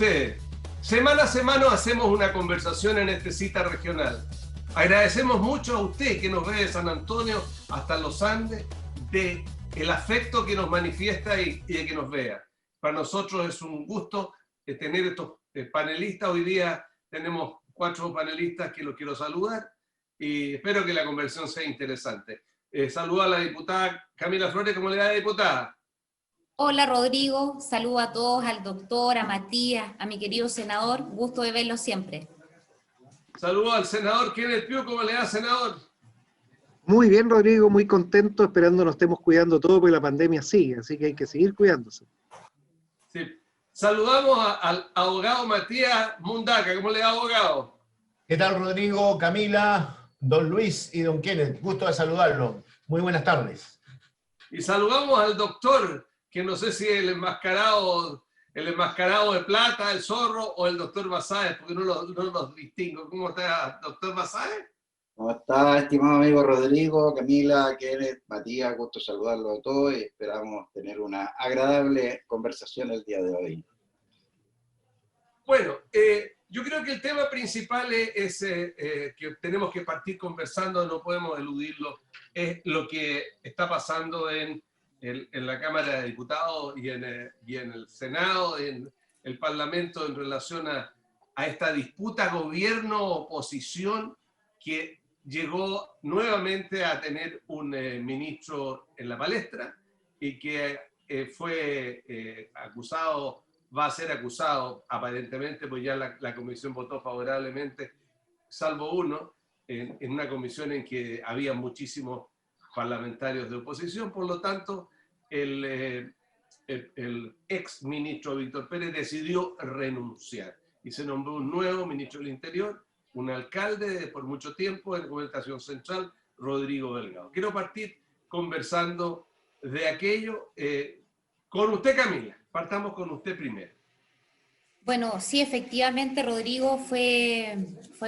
ustedes. Semana a semana hacemos una conversación en este Cita Regional. Agradecemos mucho a usted que nos ve de San Antonio hasta los Andes, de el afecto que nos manifiesta y de que nos vea. Para nosotros es un gusto tener estos panelistas. Hoy día tenemos 4 panelistas que los quiero saludar y espero que la conversación sea interesante. Saludo a la diputada Camila Flores. ¿Cómo le va, diputada? Hola Rodrigo, saludo a todos, al doctor, a Matías, a mi querido senador, gusto de verlo siempre. Saludo al senador Kenneth Pugh. ¿Cómo le va, senador? Muy bien, Rodrigo, muy contento, esperando nos estemos cuidando todo porque la pandemia sigue, así que hay que seguir cuidándose. Sí. Saludamos al abogado Matías Mundaca. ¿Cómo le va, abogado? ¿Qué tal, Rodrigo, Camila, don Luis y don Kenneth? Gusto de saludarlo. Muy buenas tardes. Y saludamos al doctor, que no sé si el enmascarado de plata, el zorro o el doctor Basáez, porque no los distingo. ¿Cómo está, doctor Basáez? ¿Cómo está, estimado amigo Rodrigo, Camila, Kenneth, Matías? Gusto saludarlos a todos y esperamos tener una agradable conversación el día de hoy. Bueno, yo creo que el tema principal es que tenemos que partir conversando, no podemos eludirlo, es lo que está pasando en la Cámara de Diputados y en el Senado, en el Parlamento en relación a esta disputa gobierno-oposición que llegó nuevamente a tener un ministro en la palestra y que fue acusado, va a ser acusado aparentemente, pues ya la comisión votó favorablemente, salvo uno, en una comisión en que había muchísimos parlamentarios de oposición. Por lo tanto, el ex ministro Víctor Pérez decidió renunciar y se nombró un nuevo ministro del Interior, un alcalde por mucho tiempo en Gobernación Central, Rodrigo Delgado. Quiero partir conversando de aquello con usted, Camila. Partamos con usted primero. Bueno, sí, efectivamente, Rodrigo, fue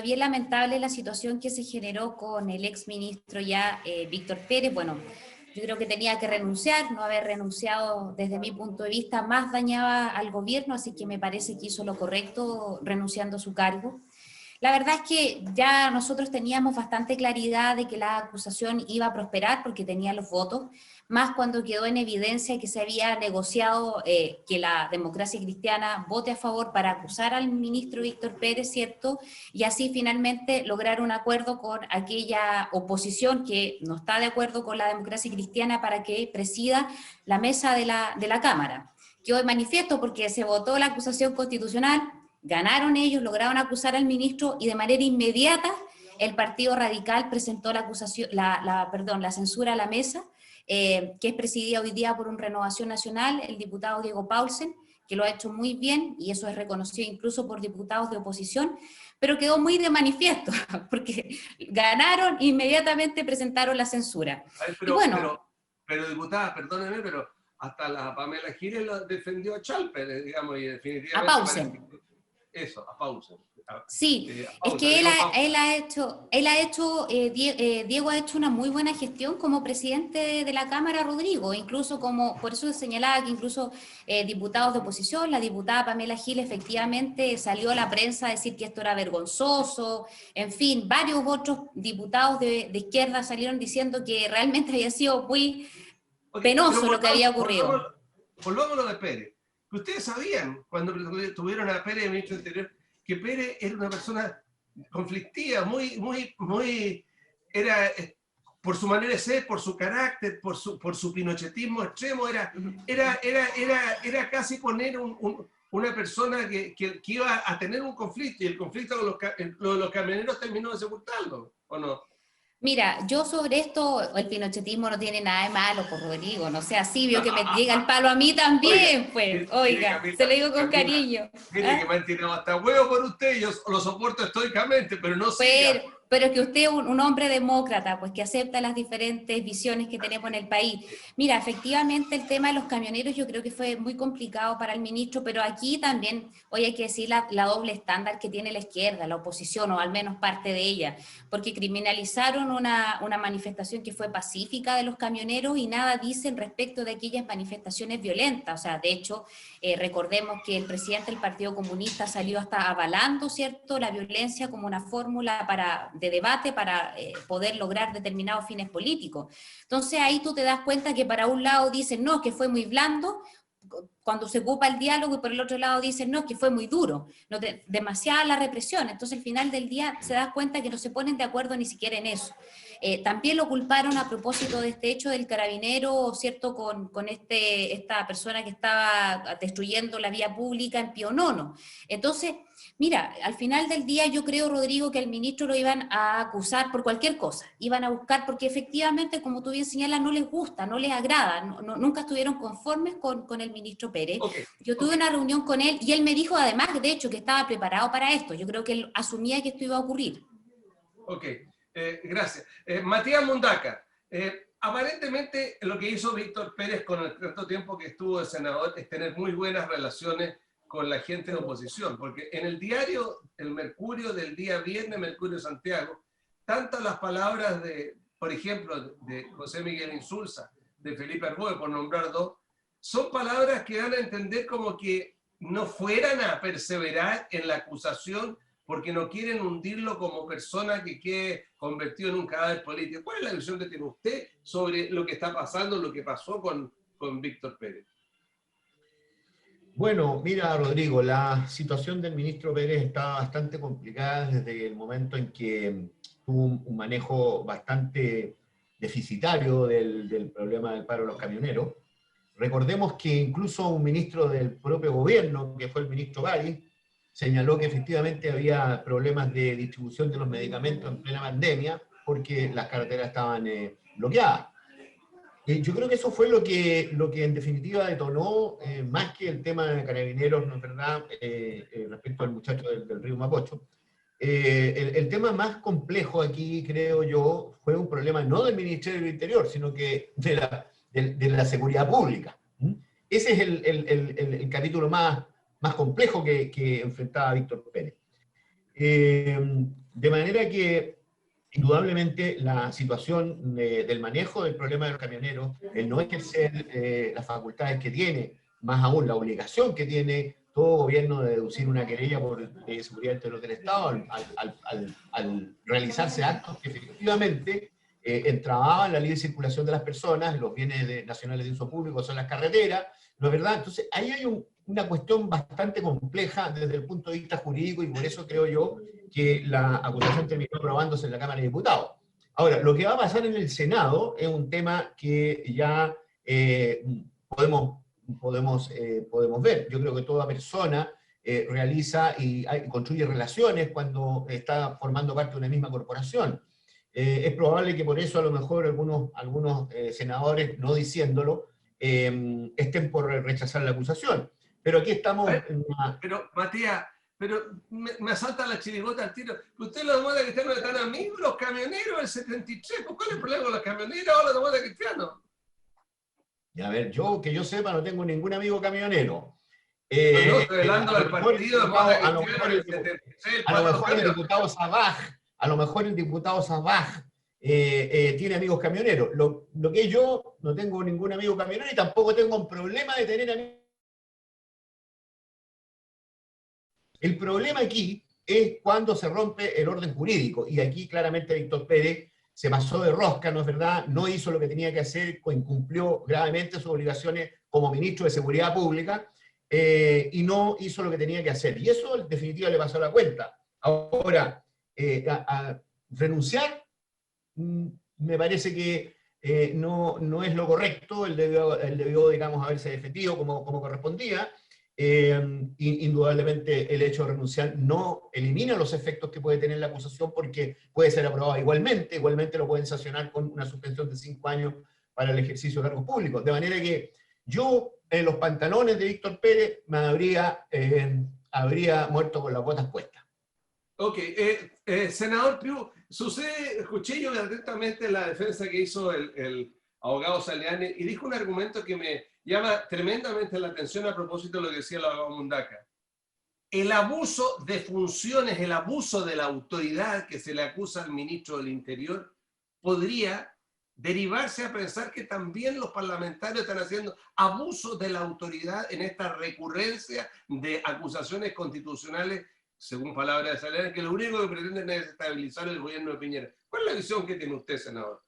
bien lamentable la situación que se generó con el exministro ya Víctor Pérez. Bueno, yo creo que tenía que renunciar, no haber renunciado desde mi punto de vista más dañaba al gobierno, así que me parece que hizo lo correcto renunciando a su cargo. La verdad es que ya nosotros teníamos bastante claridad de que la acusación iba a prosperar porque tenía los votos, más cuando quedó en evidencia que se había negociado que la democracia cristiana vote a favor para acusar al ministro Víctor Pérez, ¿cierto? Y así finalmente lograr un acuerdo con aquella oposición que no está de acuerdo con la democracia cristiana para que presida la mesa de la Cámara. Quedó de manifiesto porque se votó la acusación constitucional, ganaron ellos, lograron acusar al ministro y de manera inmediata el Partido Radical presentó la censura a la mesa, que es presidida hoy día por un Renovación Nacional, el diputado Diego Paulsen, que lo ha hecho muy bien y eso es reconocido incluso por diputados de oposición, pero quedó muy de manifiesto porque ganaron e inmediatamente presentaron la censura. Pero diputada, perdóneme, pero hasta la Pamela Giles defendió a Chalper, digamos, y definitivamente... A Paulsen. Eso, a Paulsen. Sí, es que Diego ha hecho una muy buena gestión como presidente de la Cámara, Rodrigo, incluso por eso señalaba que incluso diputados de oposición, la diputada Pamela Gil efectivamente salió a la prensa a decir que esto era vergonzoso, en fin, varios otros diputados de izquierda salieron diciendo que realmente había sido muy penoso lo que había ocurrido. Volvamos a lo de Pérez. Ustedes sabían, cuando tuvieron a Pérez, el ministro del Interior, que Pérez era una persona conflictiva, era por su manera de ser, por su carácter, por su pinochetismo extremo, era casi poner una persona que iba a tener un conflicto, y el conflicto con los camioneros terminó de sepultarlo, ¿o no? Mira, yo sobre esto, el pinochetismo no tiene nada de malo, por Rodrigo, no sea así, veo que me llega el palo a mí también, oiga, se lo digo con cariño. Tiene que me han tirado hasta huevo por usted, yo lo soporto estoicamente, pero no sé. pero que usted es un hombre demócrata, pues que acepta las diferentes visiones que tenemos en el país. Mira, efectivamente el tema de los camioneros yo creo que fue muy complicado para el ministro, pero aquí también hoy hay que decir la doble estándar que tiene la izquierda, la oposición, o al menos parte de ella, porque criminalizaron una manifestación que fue pacífica de los camioneros y nada dicen respecto de aquellas manifestaciones violentas. O sea, de hecho, recordemos que el presidente del Partido Comunista salió hasta avalando, ¿cierto?, la violencia como una fórmula de debate para poder lograr determinados fines políticos. Entonces ahí tú te das cuenta que para un lado dicen, no, que fue muy blando, cuando se ocupa el diálogo, y por el otro lado dicen, no, que fue muy duro, no, demasiada la represión. Entonces al final del día se da cuenta que no se ponen de acuerdo ni siquiera en eso. También lo culparon a propósito de este hecho del carabinero, ¿cierto?, con esta persona que estaba destruyendo la vía pública en Pío Nono. Entonces, mira, al final del día yo creo, Rodrigo, que al ministro lo iban a acusar por cualquier cosa, iban a buscar, porque efectivamente, como tú bien señalas, no les gusta, no les agrada, nunca estuvieron conformes con el ministro Pérez. Yo tuve una reunión con él y él me dijo además, de hecho, que estaba preparado para esto. Yo creo que él asumía que esto iba a ocurrir. Ok, gracias. Matías Mundaca, aparentemente lo que hizo Víctor Pérez con el corto tiempo que estuvo de senador es tener muy buenas relaciones con la gente de oposición, porque en el diario El Mercurio del día viernes, Mercurio Santiago, tanto las palabras de, por ejemplo, de José Miguel Insulza, de Felipe Arboe, por nombrar dos, son palabras que dan a entender como que no fueran a perseverar en la acusación porque no quieren hundirlo como persona que quede convertido en un cadáver político. ¿Cuál es la visión que tiene usted sobre lo que está pasando, lo que pasó con Víctor Pérez? Bueno, mira, Rodrigo, la situación del ministro Pérez está bastante complicada desde el momento en que tuvo un manejo bastante deficitario del problema del paro de los camioneros. Recordemos que incluso un ministro del propio gobierno, que fue el ministro Gari, señaló que efectivamente había problemas de distribución de los medicamentos en plena pandemia porque las carreteras estaban bloqueadas. Yo creo que eso fue lo que en definitiva detonó, más que el tema de carabineros, ¿no es verdad?, respecto al muchacho del río Mapocho. El tema más complejo aquí, creo yo, fue un problema no del Ministerio del Interior, sino que de la seguridad pública. Ese es el capítulo más complejo que enfrentaba Víctor Pérez. De manera que indudablemente la situación del manejo del problema de los camioneros, el no ejercer las facultades que tiene, más aún la obligación que tiene todo gobierno de deducir una querella por seguridad interior del Estado al realizarse actos que efectivamente entrababan la libre circulación de las personas, los bienes nacionales de uso público son las carreteras, ¿no es verdad? Entonces ahí hay una cuestión bastante compleja desde el punto de vista jurídico y por eso creo yo que la acusación terminó aprobándose en la Cámara de Diputados. Ahora, lo que va a pasar en el Senado es un tema que ya podemos ver. Yo creo que toda persona realiza y construye relaciones cuando está formando parte de una misma corporación. Es probable que por eso a lo mejor algunos senadores, no diciéndolo, estén por rechazar la acusación. Pero aquí estamos en una... Pero, Matías, me asalta la chirigota al tiro. ¿Usted lo demanda cristiano están amigos los camioneros del 73? ¿Cuál es el problema con los camioneros ahora lo demanda cristiano? Y a ver, que yo sepa, no tengo ningún amigo camionero. No, estoy hablando del partido. A lo mejor el diputado Sabaj tiene amigos camioneros. Lo que yo no tengo ningún amigo camionero y tampoco tengo un problema de tener amigos. El problema aquí es cuando se rompe el orden jurídico, y aquí claramente Víctor Pérez se pasó de rosca, ¿no es verdad? No hizo lo que tenía que hacer, incumplió gravemente sus obligaciones como ministro de Seguridad Pública, y no hizo lo que tenía que hacer. Y eso en definitiva le pasó la cuenta. Ahora, a renunciar, me parece que no es lo correcto, él debió, digamos, haberse defendido como correspondía. Indudablemente el hecho de renunciar no elimina los efectos que puede tener la acusación porque puede ser aprobada igualmente lo pueden sancionar con una suspensión de 5 años para el ejercicio de cargos públicos. De manera que yo en los pantalones de Víctor Pérez me habría muerto con las botas puestas. Ok, Senador Priu, escuché yo atentamente la defensa que hizo el abogado Saliani y dijo un argumento que me llama tremendamente la atención a propósito de lo que decía el abogado Mundaca. El abuso de funciones, el abuso de la autoridad que se le acusa al ministro del Interior podría derivarse a pensar que también los parlamentarios están haciendo abuso de la autoridad en esta recurrencia de acusaciones constitucionales, según palabras de Salinas, que lo único que pretenden es estabilizar el gobierno de Piñera. ¿Cuál es la visión que tiene usted, senador?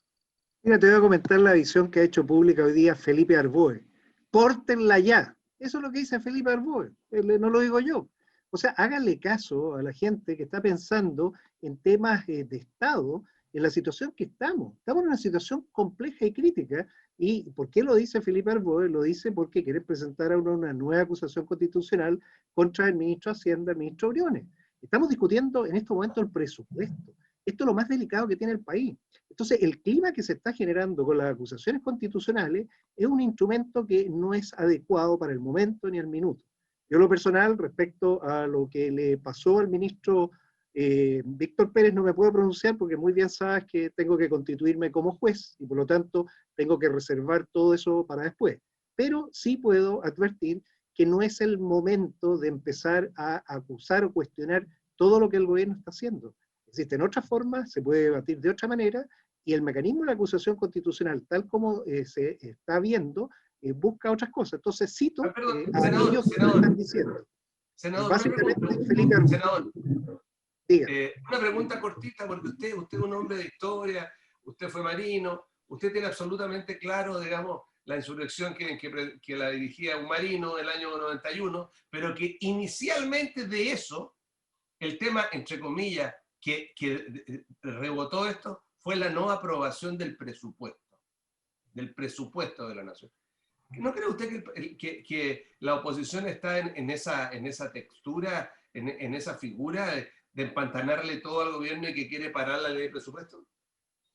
Mira, te voy a comentar la visión que ha hecho pública hoy día Felipe Arboe. Pórtenla ya. Eso es lo que dice Felipe Arboe, no lo digo yo. O sea, háganle caso a la gente que está pensando en temas de Estado, en la situación que estamos. Estamos en una situación compleja y crítica. ¿Y por qué lo dice Felipe Arboe? Lo dice porque quiere presentar ahora una nueva acusación constitucional contra el ministro de Hacienda, el ministro Briones. Estamos discutiendo en estos momentos el presupuesto. Esto es lo más delicado que tiene el país. Entonces, el clima que se está generando con las acusaciones constitucionales es un instrumento que no es adecuado para el momento ni el minuto. Yo, lo personal, respecto a lo que le pasó al ministro Víctor Pérez, no me puedo pronunciar porque muy bien sabes que tengo que constituirme como juez y por lo tanto tengo que reservar todo eso para después. Pero sí puedo advertir que no es el momento de empezar a acusar o cuestionar todo lo que el gobierno está haciendo. Existen otras formas, se puede debatir de otra manera, y el mecanismo de la acusación constitucional, tal como se está viendo, busca otras cosas. Entonces cito a aquellos que lo están diciendo. Senador, básicamente, Felipe Arboe. Senador, una pregunta cortita, porque usted es un hombre de historia, usted fue marino, usted tiene absolutamente claro, digamos, la insurrección que la dirigía un marino el año 91, pero que inicialmente de eso, el tema, entre comillas, que rebotó esto, fue la no aprobación del presupuesto de la nación. ¿No cree usted que la oposición está en esa textura, en esa figura de empantanarle todo al gobierno y que quiere parar la ley de presupuesto?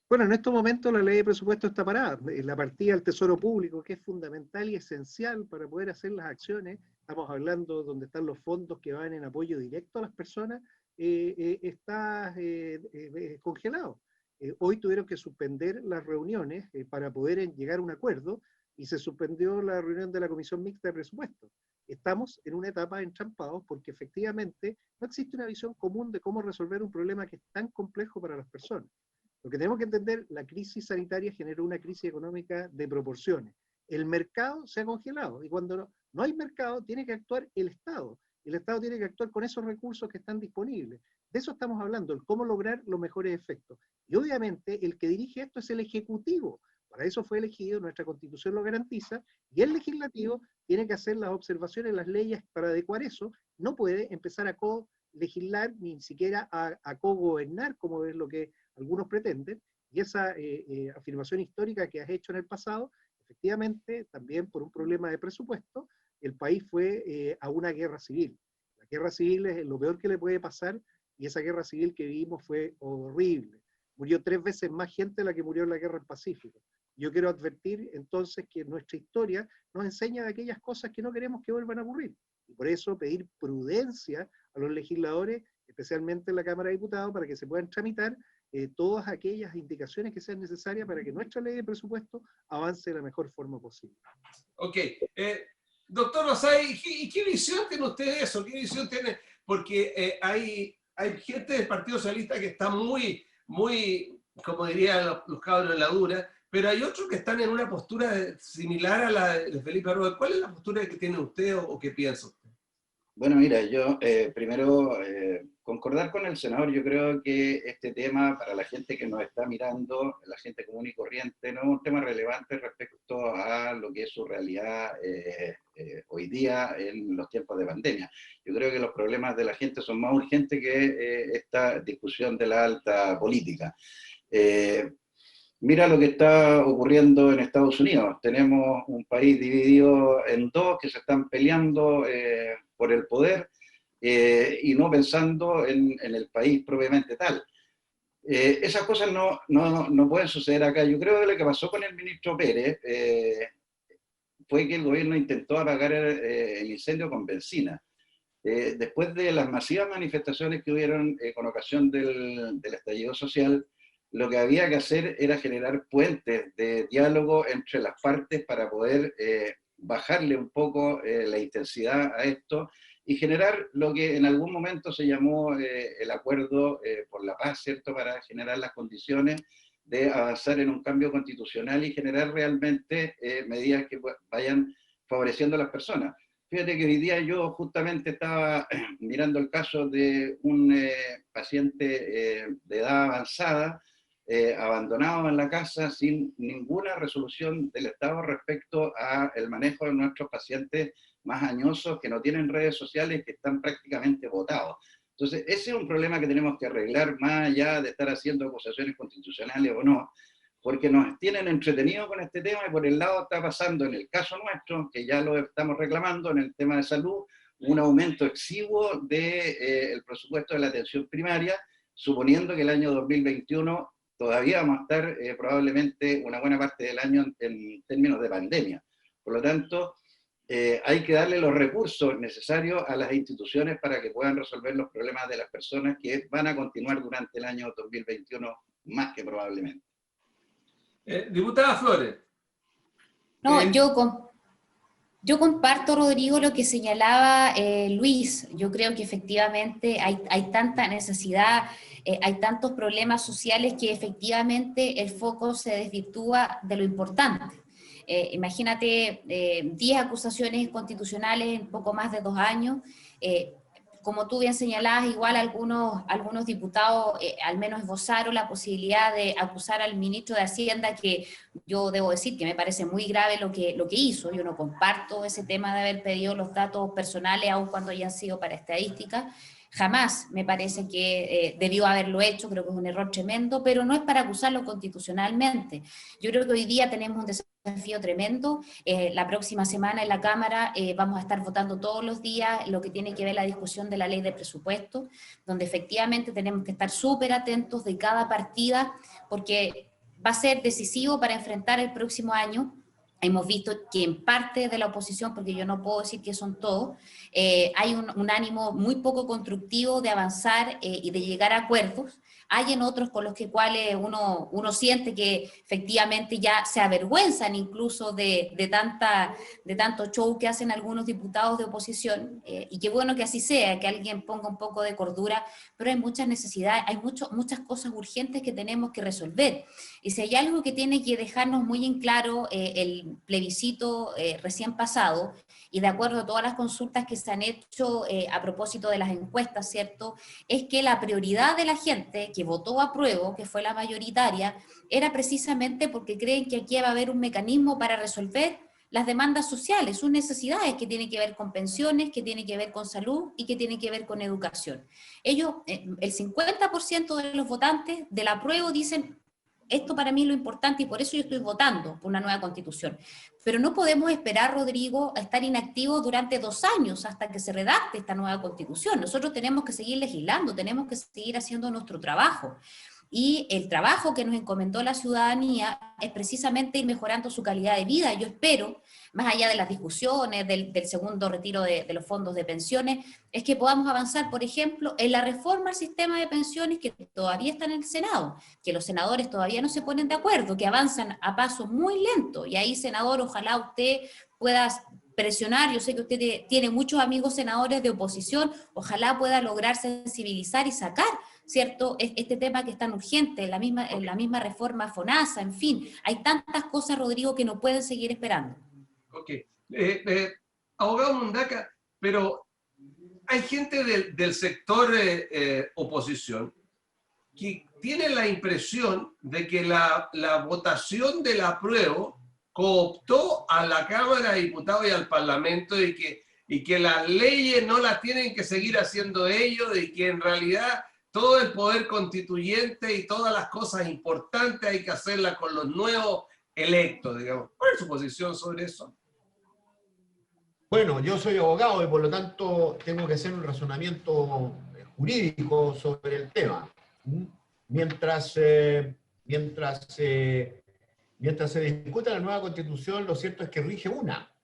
Bueno, en estos momentos la ley de presupuesto está parada. La partida del Tesoro Público, que es fundamental y esencial para poder hacer las acciones, estamos hablando donde están los fondos que van en apoyo directo a las personas, está congelado. Hoy tuvieron que suspender las reuniones para poder llegar a un acuerdo y se suspendió la reunión de la Comisión Mixta de Presupuesto. Estamos en una etapa de entrampados porque efectivamente no existe una visión común de cómo resolver un problema que es tan complejo para las personas. Lo que tenemos que entender, la crisis sanitaria generó una crisis económica de proporciones. El mercado se ha congelado y cuando no hay mercado tiene que actuar el Estado. El Estado tiene que actuar con esos recursos que están disponibles. De eso estamos hablando, el cómo lograr los mejores efectos. Y obviamente el que dirige esto es el Ejecutivo. Para eso fue elegido, nuestra Constitución lo garantiza, y el Legislativo tiene que hacer las observaciones, las leyes para adecuar eso. No puede empezar a co-legislar, ni siquiera a co-gobernar, como es lo que algunos pretenden. Y esa afirmación histórica que has hecho en el pasado, efectivamente, también por un problema de presupuesto, el país fue a una guerra civil. La guerra civil es lo peor que le puede pasar, y esa guerra civil que vivimos fue horrible. Murió 3 veces más gente de la que murió en la guerra del Pacífico. Yo quiero advertir entonces que nuestra historia nos enseña de aquellas cosas que no queremos que vuelvan a ocurrir. Y por eso pedir prudencia a los legisladores, especialmente en la Cámara de Diputados, para que se puedan tramitar todas aquellas indicaciones que sean necesarias para que nuestra ley de presupuesto avance de la mejor forma posible. Ok. Doctor Rosay, ¿y qué visión tiene usted de eso? ¿Qué visión tiene? Porque hay gente del Partido Socialista que está muy, como dirían los cabros, en la dura, pero hay otros que están en una postura similar a la de Felipe Arboe. ¿Cuál es la postura que tiene usted o qué piensa usted? Bueno, mira, yo primero concordar con el senador. Yo creo que este tema para la gente que nos está mirando, la gente común y corriente, no es un tema relevante respecto a lo que es su realidad hoy día en los tiempos de pandemia. Yo creo que los problemas de la gente son más urgentes que esta discusión de la alta política. Mira lo que está ocurriendo en Estados Unidos. Tenemos un país dividido en dos que se están peleando por el poder y no pensando en el país propiamente tal. Esas cosas no pueden suceder acá. Yo creo que lo que pasó con el ministro Pérez fue que el gobierno intentó apagar el incendio con benzina. Después de las masivas manifestaciones que hubieron con ocasión del estallido social, lo que había que hacer era generar puentes de diálogo entre las partes para poder bajarle un poco la intensidad a esto y generar lo que en algún momento se llamó el acuerdo por la paz, ¿cierto?, para generar las condiciones de avanzar en un cambio constitucional y generar realmente medidas que vayan favoreciendo a las personas. Fíjate que hoy día yo justamente estaba mirando el caso de un paciente de edad avanzada, abandonado en la casa sin ninguna resolución del Estado respecto al manejo de nuestros pacientes más añosos que no tienen redes sociales, que están prácticamente botados. Entonces, ese es un problema que tenemos que arreglar más allá de estar haciendo acusaciones constitucionales o no, porque nos tienen entretenidos con este tema y por el lado está pasando en el caso nuestro, que ya lo estamos reclamando en el tema de salud, un aumento exiguo del presupuesto de la atención primaria, suponiendo que el año 2021 todavía vamos a estar probablemente una buena parte del año en términos de pandemia. Por lo tanto, hay que darle los recursos necesarios a las instituciones para que puedan resolver los problemas de las personas que van a continuar durante el año 2021 más que probablemente. Diputada Flores. No, yo comparto, Rodrigo, lo que señalaba Luis. Yo creo que efectivamente hay tanta necesidad, hay tantos problemas sociales que efectivamente el foco se desvirtúa de lo importante. Imagínate 10 acusaciones constitucionales en poco más de 2 años. Como tú bien señalabas, igual algunos diputados al menos esbozaron la posibilidad de acusar al ministro de Hacienda, que yo debo decir que me parece muy grave lo que hizo. Yo no comparto ese tema de haber pedido los datos personales, aun cuando hayan sido para estadística. Jamás me parece que debió haberlo hecho, creo que es un error tremendo, pero no es para acusarlo constitucionalmente. Yo creo que hoy día tenemos un desafío tremendo. La próxima semana en la Cámara vamos a estar votando todos los días lo que tiene que ver la discusión de la ley de presupuesto, donde efectivamente tenemos que estar súper atentos de cada partida, porque va a ser decisivo para enfrentar el próximo año. Hemos visto que en parte de la oposición, porque yo no puedo decir que son todos, hay un ánimo muy poco constructivo de avanzar y de llegar a acuerdos. Hay en otros con los cuales uno siente que efectivamente ya se avergüenzan incluso de tanto show que hacen algunos diputados de oposición, y qué bueno que así sea, que alguien ponga un poco de cordura, pero hay muchas necesidades, hay muchas cosas urgentes que tenemos que resolver. Y si hay algo que tiene que dejarnos muy en claro el plebiscito recién pasado, y de acuerdo a todas las consultas que se han hecho a propósito de las encuestas, ¿cierto?, es que la prioridad de la gente que votó apruebo, que fue la mayoritaria, era precisamente porque creen que aquí va a haber un mecanismo para resolver las demandas sociales, sus necesidades que tienen que ver con pensiones, que tienen que ver con salud y que tienen que ver con educación. Ellos, el 50% de los votantes del apruebo dicen: esto para mí es lo importante y por eso yo estoy votando por una nueva constitución. Pero no podemos esperar, Rodrigo, a estar inactivos durante 2 años hasta que se redacte esta nueva constitución. Nosotros tenemos que seguir legislando, tenemos que seguir haciendo nuestro trabajo. Y el trabajo que nos encomendó la ciudadanía es precisamente ir mejorando su calidad de vida. Yo espero, más allá de las discusiones, del segundo retiro de los fondos de pensiones, es que podamos avanzar, por ejemplo, en la reforma al sistema de pensiones que todavía está en el Senado, que los senadores todavía no se ponen de acuerdo, que avanzan a pasos muy lentos. Y ahí, senador, ojalá usted pueda presionar. Yo sé que usted tiene muchos amigos senadores de oposición, ojalá pueda lograr sensibilizar y sacar, ¿cierto?, este tema que es tan urgente, en la misma reforma FONASA, en fin, hay tantas cosas, Rodrigo, que no pueden seguir esperando. Ok. Abogado Mundaca, pero hay gente del sector oposición que tiene la impresión de que la votación del apruebo cooptó a la Cámara de Diputados y al Parlamento, y que las leyes no las tienen que seguir haciendo ellos, y que en realidad todo el poder constituyente y todas las cosas importantes hay que hacerlas con los nuevos electos, digamos. ¿Cuál es su posición sobre eso? Bueno, yo soy abogado y por lo tanto tengo que hacer un razonamiento jurídico sobre el tema. Mientras se discute la nueva Constitución, lo cierto es que rige una.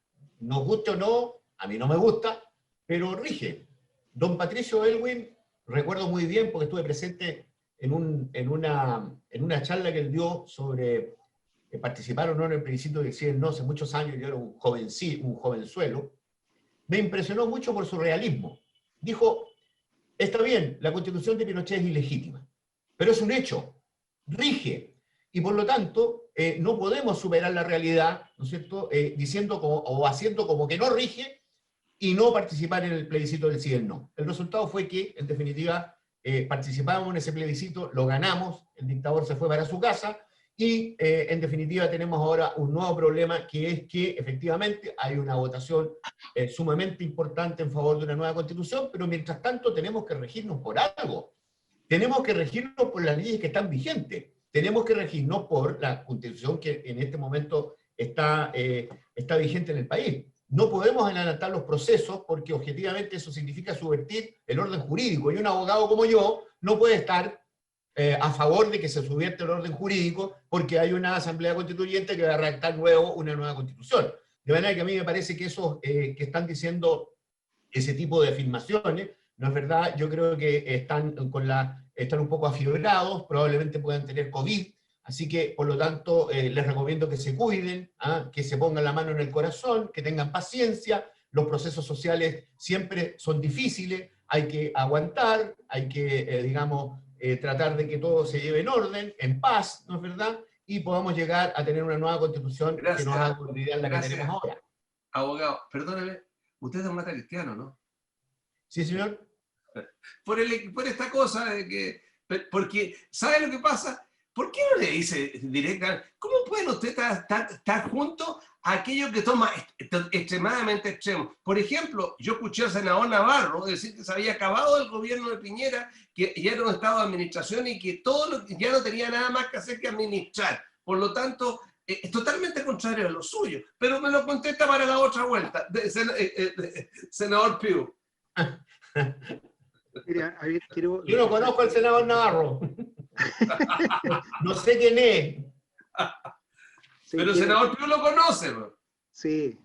Nos guste o no, a mí no me gusta, pero rige. Don Patricio Aylwin, recuerdo muy bien porque estuve presente en una charla que él dio sobre participar o no en el plebiscito del sí y el no hace muchos años. Yo era un jovenzuelo. Me impresionó mucho por su realismo. Dijo, está bien, la Constitución de Pinochet es ilegítima, pero es un hecho, rige, y por lo tanto no podemos superar la realidad, ¿no es cierto?, diciendo o haciendo como que no rige y no participar en el plebiscito del sí y el no. El resultado fue que, en definitiva, participamos en ese plebiscito, lo ganamos, el dictador se fue para su casa, y en definitiva tenemos ahora un nuevo problema, que es que efectivamente hay una votación sumamente importante en favor de una nueva constitución, pero mientras tanto tenemos que regirnos por algo. Tenemos que regirnos por las leyes que están vigentes. Tenemos que regirnos por la constitución que en este momento está vigente en el país. No podemos adelantar los procesos porque objetivamente eso significa subvertir el orden jurídico, y un abogado como yo no puede estar a favor de que se subvierta el orden jurídico porque hay una asamblea constituyente que va a redactar luego una nueva constitución. De manera que a mí me parece que esos que están diciendo ese tipo de afirmaciones no es verdad. Yo creo que están un poco afibrados, probablemente puedan tener COVID, así que por lo tanto les recomiendo que se cuiden, que se pongan la mano en el corazón, que tengan paciencia. Los procesos sociales siempre son difíciles, hay que aguantar, hay que, tratar de que todo se lleve en orden, en paz, ¿no es verdad? Y podamos llegar a tener una nueva constitución que nos haga olvidar la que tenemos ahora. Abogado, perdóneme, usted es un mata cristiano, ¿no? Sí, señor. Por esta cosa de que... Porque, ¿sabe lo que pasa? ¿Por qué no le dice directamente? ¿Cómo pueden ustedes estar juntos a aquellos que toman extremadamente extremos? Por ejemplo, yo escuché al senador Navarro decir que se había acabado el gobierno de Piñera, que ya era un estado de administración y que ya no tenía nada más que hacer que administrar. Por lo tanto, es totalmente contrario a lo suyo. Pero me lo contesta para la otra vuelta, senador Piu. Mira, a ver, quiero... Yo no conozco al senador Navarro. No sé quién es. Sí, pero el senador Piu lo conoce, ¿no? Sí,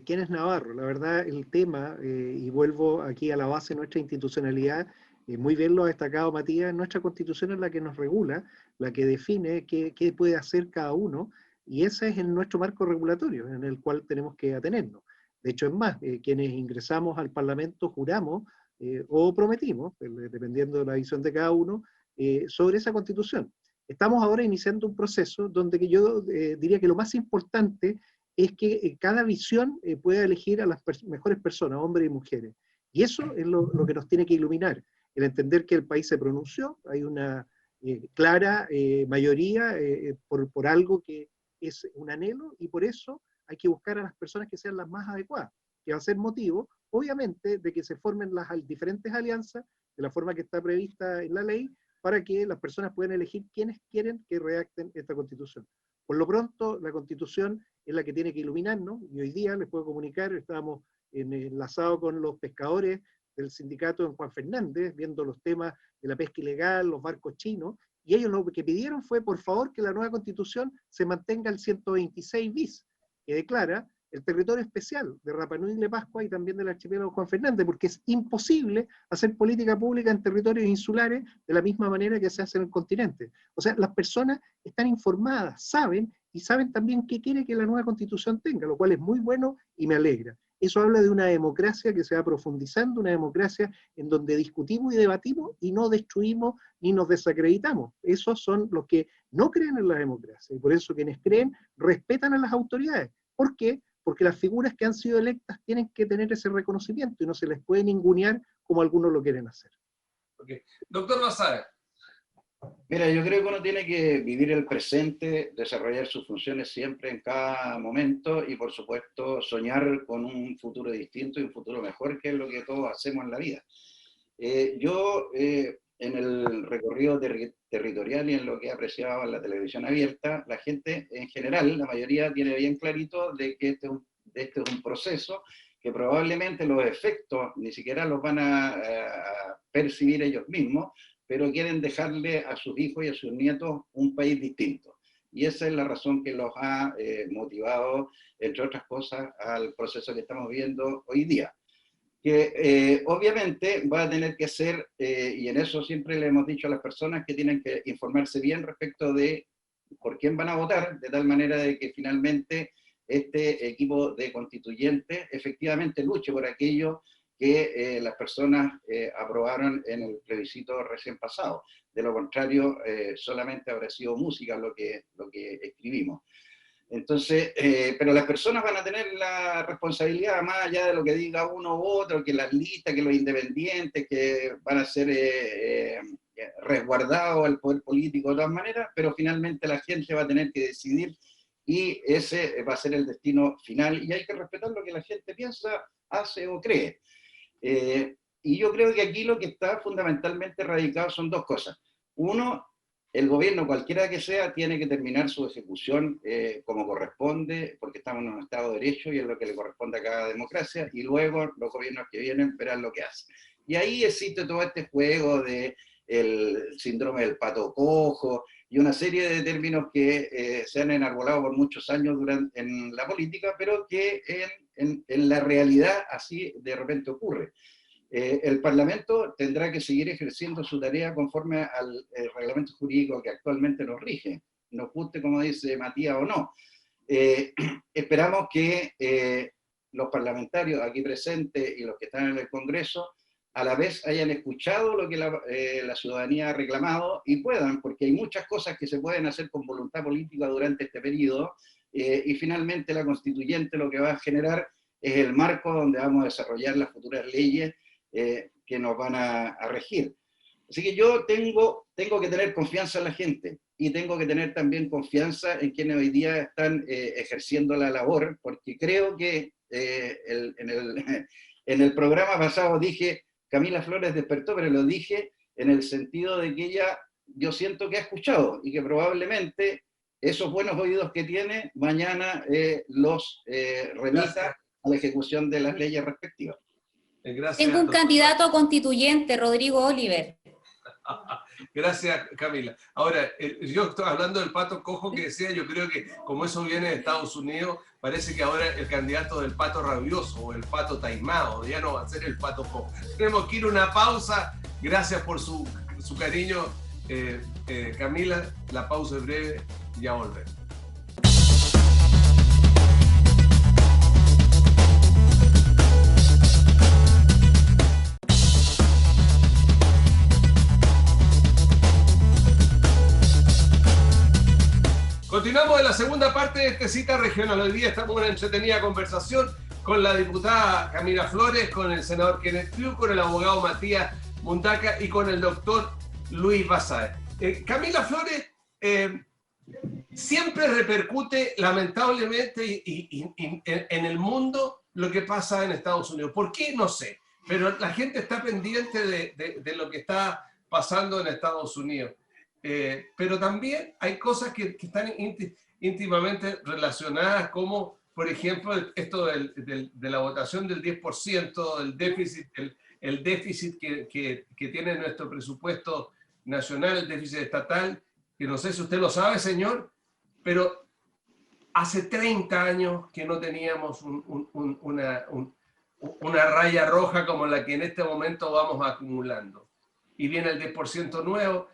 ¿quién es Navarro? La verdad, el tema, y vuelvo aquí a la base de nuestra institucionalidad, muy bien lo ha destacado Matías, nuestra constitución es la que nos regula, la que define qué puede hacer cada uno, y ese es nuestro marco regulatorio en el cual tenemos que atenernos. De hecho, es más, quienes ingresamos al Parlamento juramos o prometimos, dependiendo de la visión de cada uno, sobre esa constitución. Estamos ahora iniciando un proceso donde yo diría que lo más importante es que cada visión pueda elegir a las mejores personas, hombres y mujeres. Y eso es lo que nos tiene que iluminar, el entender que el país se pronunció, hay una clara mayoría por algo que es un anhelo, y por eso hay que buscar a las personas que sean las más adecuadas, que va a ser motivo, obviamente, de que se formen las diferentes alianzas, de la forma que está prevista en la ley, para que las personas puedan elegir quienes quieren que redacten esta Constitución. Por lo pronto, la Constitución es la que tiene que iluminarnos, y hoy día les puedo comunicar, estábamos enlazados con los pescadores del sindicato en Juan Fernández, viendo los temas de la pesca ilegal, los barcos chinos, y ellos lo que pidieron fue, por favor, que la nueva Constitución se mantenga el 126 bis, que declara el territorio especial de Rapa Nui y Le Pascua y también del archipiélago Juan Fernández, porque es imposible hacer política pública en territorios insulares de la misma manera que se hace en el continente. O sea, las personas están informadas, saben, y saben también qué quiere que la nueva Constitución tenga, lo cual es muy bueno y me alegra. Eso habla de una democracia que se va profundizando, una democracia en donde discutimos y debatimos y no destruimos ni nos desacreditamos. Esos son los que no creen en la democracia, y por eso quienes creen respetan a las autoridades. ¿Por qué? Porque las figuras que han sido electas tienen que tener ese reconocimiento y no se les puede ningunear como algunos lo quieren hacer. Okay. Doctor Basadre. Mira, yo creo que uno tiene que vivir el presente, desarrollar sus funciones siempre en cada momento y por supuesto soñar con un futuro distinto y un futuro mejor, que es lo que todos hacemos en la vida. En el recorrido territorial y en lo que apreciaba en la televisión abierta, la gente en general, la mayoría tiene bien clarito de que este es un proceso que probablemente los efectos ni siquiera los van a percibir ellos mismos, pero quieren dejarle a sus hijos y a sus nietos un país distinto. Y esa es la razón que los ha motivado, entre otras cosas, al proceso que estamos viendo hoy día. que obviamente va a tener que ser, y en eso siempre le hemos dicho a las personas que tienen que informarse bien respecto de por quién van a votar, de tal manera de que finalmente este equipo de constituyentes efectivamente luche por aquello que las personas aprobaron en el plebiscito recién pasado. De lo contrario, solamente habrá sido música lo que escribimos. Entonces, pero las personas van a tener la responsabilidad, más allá de lo que diga uno u otro, que las listas, que los independientes, que van a ser resguardados al poder político de todas maneras, pero finalmente la gente va a tener que decidir y ese va a ser el destino final, y hay que respetar lo que la gente piensa, hace o cree. Y yo creo que aquí lo que está fundamentalmente radicado son dos cosas. Uno, el gobierno, cualquiera que sea, tiene que terminar su ejecución como corresponde, porque estamos en un Estado de Derecho y es lo que le corresponde a cada democracia, y luego los gobiernos que vienen verán lo que hacen. Y ahí existe todo este juego de el síndrome del pato cojo, y una serie de términos que se han enarbolado por muchos años en la política, pero que en la realidad así de repente ocurre. El Parlamento tendrá que seguir ejerciendo su tarea conforme al reglamento jurídico que actualmente nos rige, nos guste como dice Matías o no. Esperamos que los parlamentarios aquí presentes y los que están en el Congreso a la vez hayan escuchado lo que la ciudadanía ha reclamado y puedan, porque hay muchas cosas que se pueden hacer con voluntad política durante este periodo, y finalmente la constituyente lo que va a generar es el marco donde vamos a desarrollar las futuras leyes que nos van a regir. Así que yo tengo que tener confianza en la gente, y tengo que tener también confianza en quienes hoy día están ejerciendo la labor, porque creo que en el programa pasado dije, Camila Flores despertó, pero lo dije en el sentido de que ella, yo siento que ha escuchado, y que probablemente esos buenos oídos que tiene, mañana los remita a la ejecución de las leyes respectivas. Gracias, Tengo un doctor. candidato a constituyente, Rodrigo Oliver. Gracias, Camila. Ahora, yo estoy hablando del pato cojo que decía, yo creo que como eso viene de Estados Unidos, parece que ahora el candidato del pato rabioso o el pato taimado, ya no va a ser el pato cojo. Tenemos que ir a una pausa. Gracias por su cariño, Camila. La pausa es breve, ya volvemos. Continuamos en la segunda parte de este Cita Regional. Hoy día estamos en una entretenida conversación con la diputada Camila Flores, con el senador Kenneth Klug, con el abogado Matías Mundaca y con el doctor Luis Basáez. Camila Flores siempre repercute lamentablemente en el mundo lo que pasa en Estados Unidos. ¿Por qué? No sé. Pero la gente está pendiente de lo que está pasando en Estados Unidos. Pero también hay cosas que están íntimamente relacionadas, como por ejemplo esto de la votación del 10%, del déficit, el déficit que tiene nuestro presupuesto nacional, el déficit estatal, que no sé si usted lo sabe, señor, pero hace 30 años que no teníamos una raya roja como la que en este momento vamos acumulando. Y viene el 10% nuevo.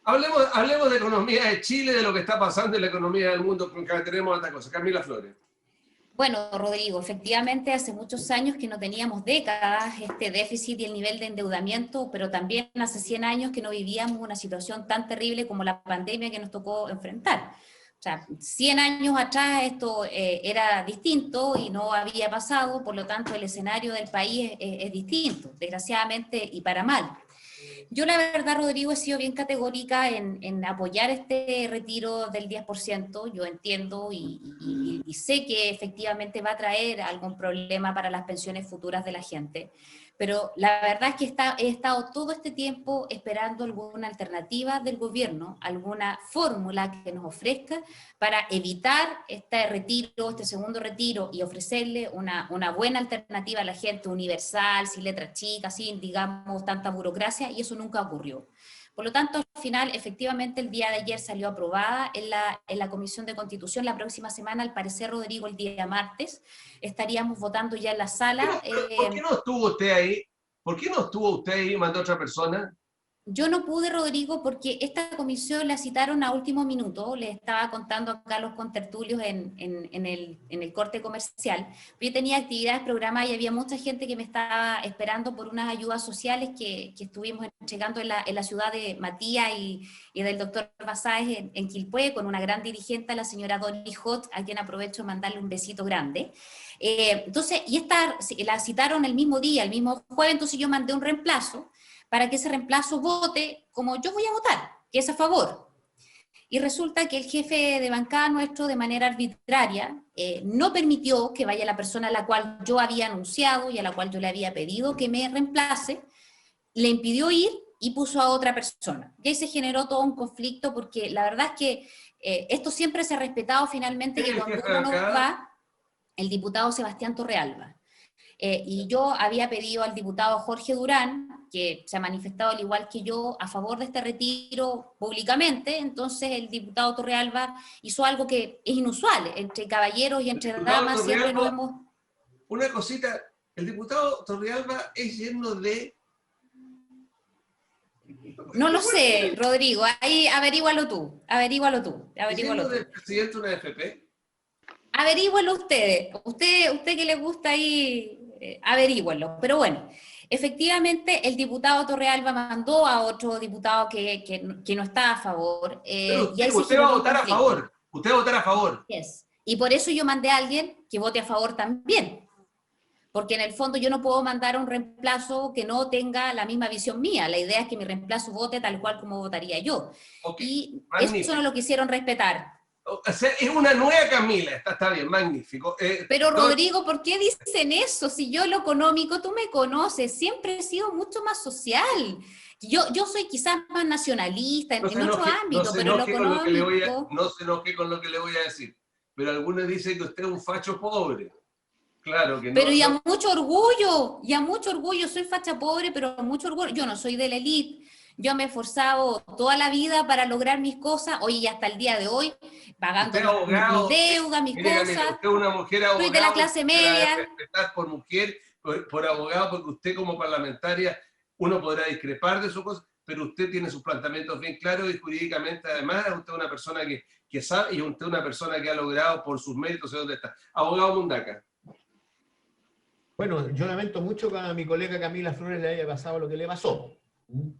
Hablemos de economía de Chile, de lo que está pasando en la economía del mundo, porque tenemos otra cosa. Camila Flores. Bueno, Rodrigo, efectivamente hace muchos años que no teníamos décadas este déficit y el nivel de endeudamiento, pero también hace 100 años que no vivíamos una situación tan terrible como la pandemia que nos tocó enfrentar. O sea, 100 años atrás esto era distinto y no había pasado, por lo tanto el escenario del país es distinto, desgraciadamente y para mal. Yo la verdad, Rodrigo, he sido bien categórica en apoyar este retiro del 10%. Yo entiendo y sé que efectivamente va a traer algún problema para las pensiones futuras de la gente. Pero la verdad es que he estado todo este tiempo esperando alguna alternativa del gobierno, alguna fórmula que nos ofrezca para evitar este retiro, este segundo retiro, y ofrecerle una buena alternativa a la gente, universal, sin letras chicas, sin, digamos, tanta burocracia, y eso nunca ocurrió. Por lo tanto, al final, efectivamente, el día de ayer salió aprobada en la Comisión de Constitución. La próxima semana, al parecer, Rodrigo, el día martes, estaríamos votando ya en la sala. ¿Por qué no estuvo usted ahí? ¿Por qué no estuvo usted ahí y mandó a otra persona? Yo no pude, Rodrigo, porque esta comisión la citaron a último minuto. Les estaba contando acá a los contertulios en el corte comercial. Yo tenía actividades programadas y había mucha gente que me estaba esperando por unas ayudas sociales que estuvimos entregando en la ciudad de Matías y del doctor Basáez en Quilpué, con una gran dirigente, la señora Dolly Hot, a quien aprovecho de mandarle un besito grande. Entonces, la citaron el mismo día, el mismo jueves, entonces yo mandé un reemplazo, para que ese reemplazo vote como yo voy a votar, que es a favor. Y resulta que el jefe de bancada nuestro, de manera arbitraria, no permitió que vaya la persona a la cual yo había anunciado y a la cual yo le había pedido que me reemplace, le impidió ir y puso a otra persona. Y ahí se generó todo un conflicto, porque la verdad es que esto siempre se ha respetado finalmente, que cuando uno no va, el diputado Sebastián Torrealba. Y yo había pedido al diputado Jorge Durán, que se ha manifestado al igual que yo a favor de este retiro públicamente. Entonces el diputado Torrealba hizo algo que es inusual, entre caballeros y entre damas siempre nos hemos... Una cosita, el diputado Torrealba es lleno de... No lo sé, Rodrigo, ahí averígualo tú. ¿Es lleno del presidente de una AFP? Averígualo ustedes, usted que le gusta ahí, averígualo. Pero bueno, efectivamente el diputado Torrealba mandó a otro diputado que no está a favor. Usted va a votar a favor. Usted va a votar a favor. Yes. Y por eso yo mandé a alguien que vote a favor también. Porque en el fondo yo no puedo mandar a un reemplazo que no tenga la misma visión mía. La idea es que mi reemplazo vote tal cual como votaría yo. Okay. Y Magnífico. eso no lo quisieron respetar. O sea, es una nueva Camila, está bien, magnífico. Pero Rodrigo, ¿por qué dicen eso? Si yo lo económico, tú me conoces, siempre he sido mucho más social. Yo soy quizás más nacionalista en otro ámbito, pero en lo económico... No se enoje con lo que le voy a decir, pero algunos dicen que usted es un facho pobre. Claro que no. Pero mucho orgullo, soy facha pobre, pero mucho orgullo. Yo no soy de la élite. Yo me he esforzado toda la vida para lograr mis cosas, hoy y hasta el día de hoy, pagando mis deudas, mis cosas. Usted es una mujer abogada. Soy de la clase media. Respetar por mujer, por abogado, porque usted como parlamentaria, uno podrá discrepar de sus cosas, pero usted tiene sus planteamientos bien claros y jurídicamente, además, usted es una persona que sabe y usted es una persona que ha logrado por sus méritos de dónde está. Abogado Mundaca. Bueno, yo lamento mucho que a mi colega Camila Flores le haya pasado lo que le pasó,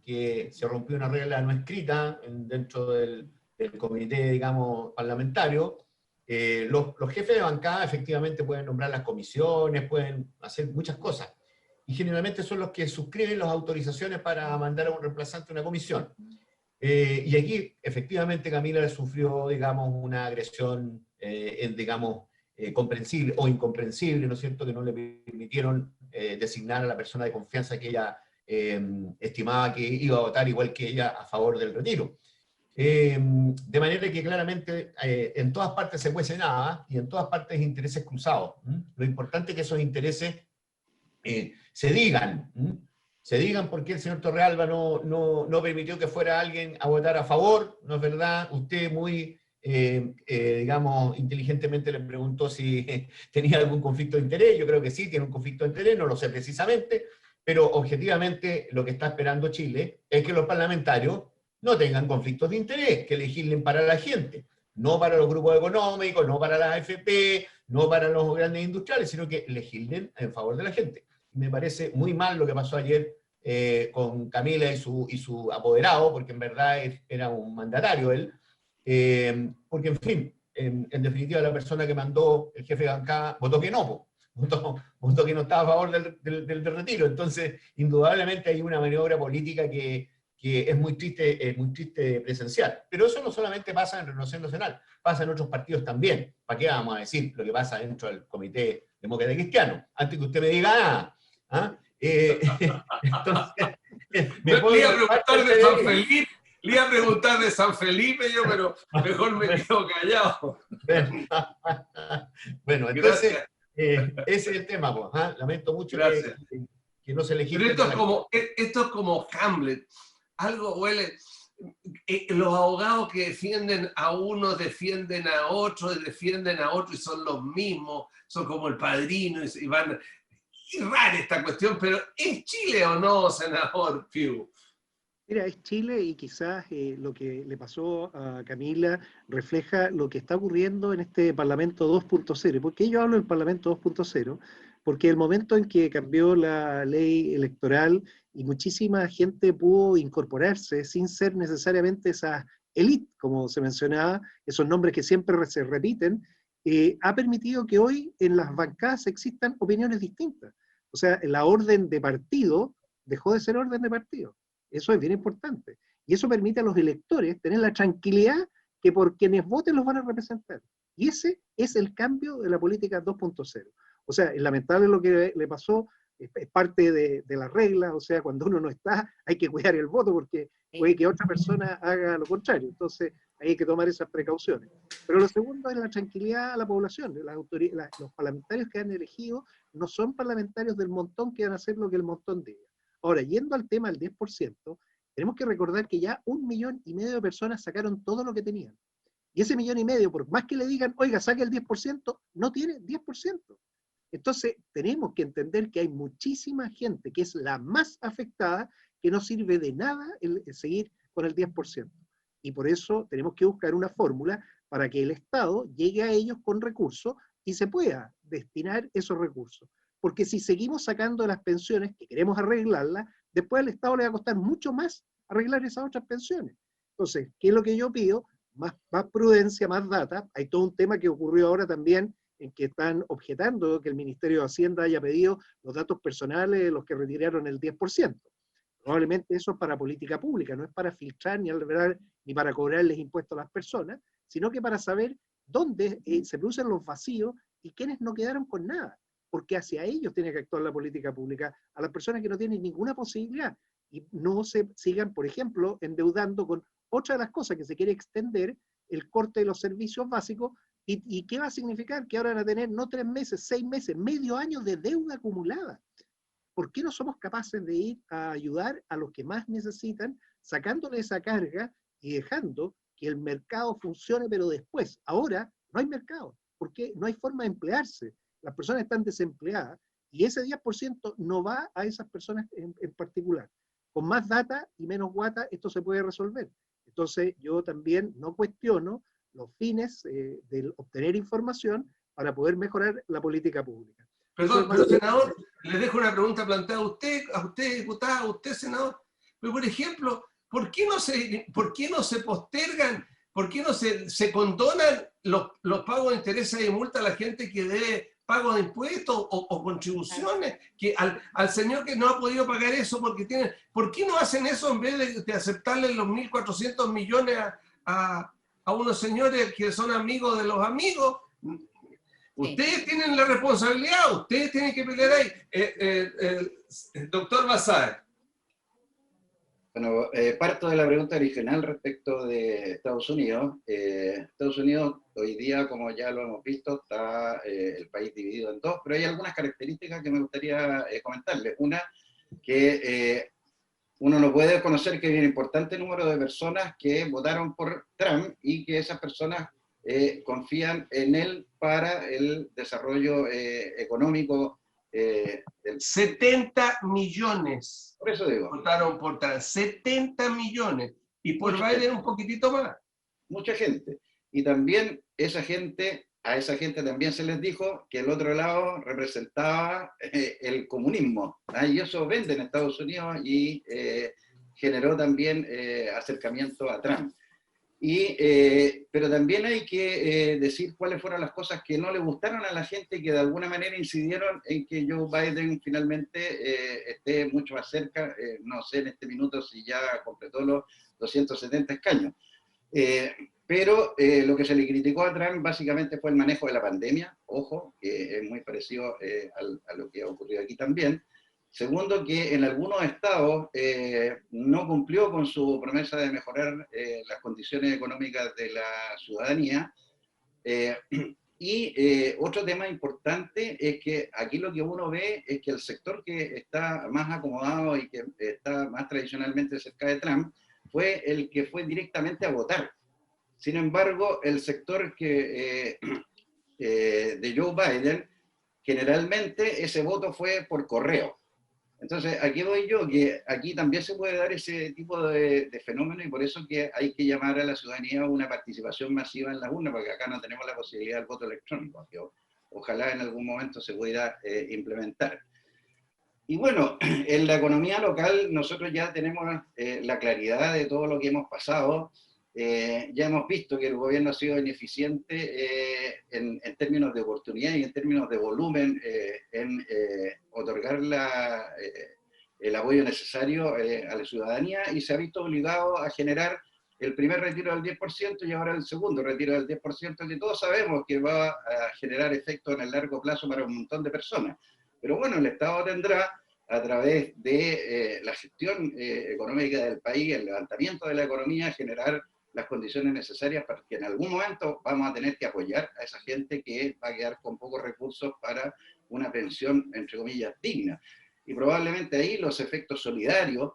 que se rompió una regla no escrita dentro del comité, digamos, parlamentario. Los jefes de bancada efectivamente pueden nombrar las comisiones, pueden hacer muchas cosas, y generalmente son los que suscriben las autorizaciones para mandar a un reemplazante a una comisión. Y aquí, efectivamente, Camila sufrió, digamos, una agresión, digamos, comprensible o incomprensible, ¿no es cierto?, que no le permitieron designar a la persona de confianza que ella estimaba que iba a votar igual que ella a favor del retiro. De manera que claramente en todas partes se cuece nada y en todas partes intereses cruzados. Lo importante es que esos intereses se digan porque el señor Torrealba no permitió que fuera alguien a votar a favor, ¿no es verdad? Usted muy... digamos, inteligentemente le preguntó si tenía algún conflicto de interés. Yo creo que sí, tiene un conflicto de interés, no lo sé precisamente, pero objetivamente lo que está esperando Chile es que los parlamentarios no tengan conflictos de interés, que legislen para la gente, no para los grupos económicos, no para las AFP, no para los grandes industriales, sino que legislen en favor de la gente. Me parece muy mal lo que pasó ayer con Camila y su apoderado, porque en verdad era un mandatario él, porque, en fin, en definitiva la persona que mandó el jefe de bancada votó que no, votó que no estaba a favor del retiro. Entonces, indudablemente hay una maniobra política que es muy triste presenciar. Pero eso no solamente pasa en Renovación Nacional, pasa en otros partidos también. ¿Para qué vamos a decir lo que pasa dentro del Comité Demócrata Cristiano? Antes que usted me diga nada. Entonces, me puedo preguntar de San Felipe. Le iba a preguntar de San Felipe yo, pero mejor me quedo callado. Bueno, entonces, ese es el tema, pues, lamento mucho que no se legisle. Pero esto es como Hamlet. algo huele. Los abogados que defienden a uno, defienden a otro, y defienden a otro, y son los mismos, son como el padrino, y van... Es rara esta cuestión, pero ¿es Chile o no, senador Piu? Mira, es Chile y quizás lo que le pasó a Camila refleja lo que está ocurriendo en este Parlamento 2.0. ¿Por qué yo hablo del Parlamento 2.0? Porque el momento en que cambió la ley electoral y muchísima gente pudo incorporarse sin ser necesariamente esa élite, como se mencionaba, esos nombres que siempre se repiten, ha permitido que hoy en las bancadas existan opiniones distintas. O sea, la orden de partido dejó de ser orden de partido. Eso es bien importante. Y eso permite a los electores tener la tranquilidad que por quienes voten los van a representar. Y ese es el cambio de la política 2.0. O sea, es lamentable lo que le pasó, es parte de la regla, o sea, cuando uno no está, hay que cuidar el voto porque puede que otra persona haga lo contrario. Entonces, hay que tomar esas precauciones. Pero lo segundo es la tranquilidad a la población. Los parlamentarios que han elegido no son parlamentarios del montón que van a hacer lo que el montón diga. Ahora, yendo al tema del 10%, tenemos que recordar que ya 1,5 millones de personas sacaron todo lo que tenían. Y ese 1,5 millones, por más que le digan, oiga, saque el 10%, no tiene 10%. Entonces, tenemos que entender que hay muchísima gente que es la más afectada, que no sirve de nada el seguir con el 10%. Y por eso tenemos que buscar una fórmula para que el Estado llegue a ellos con recursos y se pueda destinar esos recursos. Porque si seguimos sacando las pensiones, que queremos arreglarlas, después al Estado le va a costar mucho más arreglar esas otras pensiones. Entonces, ¿qué es lo que yo pido? Más prudencia, más data. Hay todo un tema que ocurrió ahora también, en que están objetando que el Ministerio de Hacienda haya pedido los datos personales de los que retiraron el 10%. Probablemente eso es para política pública, no es para filtrar ni para cobrarles impuestos a las personas, sino que para saber dónde se producen los vacíos y quiénes no quedaron con nada, porque hacia ellos tiene que actuar la política pública, a las personas que no tienen ninguna posibilidad y no se sigan, por ejemplo, endeudando con otra de las cosas que se quiere extender, el corte de los servicios básicos. ¿Y qué va a significar? Que ahora van a tener no 3 meses, 6 meses, medio año de deuda acumulada. ¿Por qué no somos capaces de ir a ayudar a los que más necesitan, sacándole esa carga y dejando que el mercado funcione, pero después? Ahora no hay mercado, porque no hay forma de emplearse. Las personas están desempleadas y ese 10% no va a esas personas en particular. Con más data y menos guata esto se puede resolver. Entonces yo también no cuestiono los fines de obtener información para poder mejorar la política pública. Perdón, pero senador, le dejo una pregunta planteada a usted diputada, a usted, senador. Pero, por ejemplo, ¿por qué no se postergan, por qué no se condonan los pagos de intereses y multa a la gente que debe pago de impuestos o contribuciones? Que al señor que no ha podido pagar eso porque tiene... ¿Por qué no hacen eso en vez de aceptarle los 1.400 millones a unos señores que son amigos de los amigos? Ustedes tienen la responsabilidad, ustedes tienen que pelear ahí. Doctor Basáez. Bueno, parto de la pregunta original respecto de Estados Unidos. Estados Unidos hoy día, como ya lo hemos visto, está el país dividido en dos, pero hay algunas características que me gustaría comentarles. Una, que uno no puede conocer que hay un importante número de personas que votaron por Trump y que esas personas confían en él para el desarrollo económico. 70 millones. Por eso digo. Votaron por Trump. 70 millones. Y por Biden un poquitito más. Mucha gente. Y también a esa gente también se les dijo que el otro lado representaba el comunismo. Y eso vende en Estados Unidos y generó también acercamiento a Trump. Pero también hay que decir cuáles fueron las cosas que no le gustaron a la gente, que de alguna manera incidieron en que Joe Biden finalmente esté mucho más cerca. No sé en este minuto si ya completó los 270 escaños. Pero lo que se le criticó a Trump básicamente fue el manejo de la pandemia, ojo, que es muy parecido a lo que ha ocurrido aquí también. Segundo, que en algunos estados no cumplió con su promesa de mejorar las condiciones económicas de la ciudadanía. Y otro tema importante es que aquí lo que uno ve es que el sector que está más acomodado y que está más tradicionalmente cerca de Trump fue el que fue directamente a votar. Sin embargo, el sector de Joe Biden, generalmente ese voto fue por correo. Entonces, aquí voy yo, que aquí también se puede dar ese tipo de fenómeno y por eso que hay que llamar a la ciudadanía a una participación masiva en las urnas, porque acá no tenemos la posibilidad del voto electrónico, que ojalá en algún momento se pudiera implementar. Y bueno, en la economía local nosotros ya tenemos la claridad de todo lo que hemos pasado. Ya hemos visto que el gobierno ha sido ineficiente en términos de oportunidad y en términos de volumen en otorgar el apoyo necesario a la ciudadanía, y se ha visto obligado a generar el primer retiro del 10% y ahora el segundo retiro del 10%, que todos sabemos que va a generar efecto en el largo plazo para un montón de personas. Pero bueno, el Estado tendrá, a través de la gestión económica del país, el levantamiento de la economía, generar las condiciones necesarias para que en algún momento vamos a tener que apoyar a esa gente que va a quedar con pocos recursos para una pensión, entre comillas, digna. Y probablemente ahí los efectos solidarios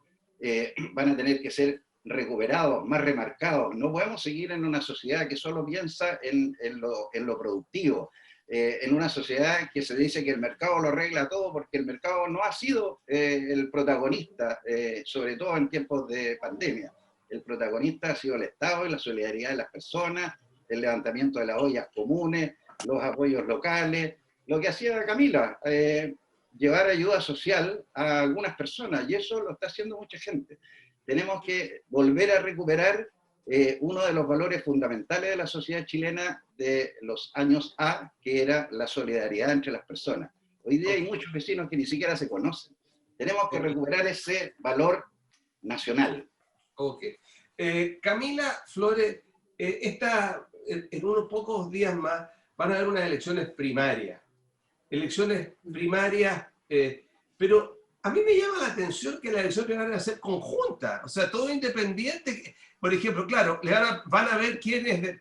van a tener que ser recuperados, más remarcados. No podemos seguir en una sociedad que solo piensa en lo productivo, en una sociedad que se dice que el mercado lo arregla todo, porque el mercado no ha sido el protagonista, sobre todo en tiempos de pandemia. El protagonista ha sido el Estado y la solidaridad de las personas, el levantamiento de las ollas comunes, los apoyos locales, lo que hacía Camila, llevar ayuda social a algunas personas, y eso lo está haciendo mucha gente. Tenemos que volver a recuperar uno de los valores fundamentales de la sociedad chilena de los años A, que era la solidaridad entre las personas. Hoy día hay muchos vecinos que ni siquiera se conocen. Tenemos que recuperar ese valor nacional. Ok. Camila Flores, en unos pocos días más van a haber unas elecciones primarias. Pero a mí me llama la atención que las elecciones van a ser conjuntas, o sea, todo independiente. Por ejemplo, claro, van a ver quiénes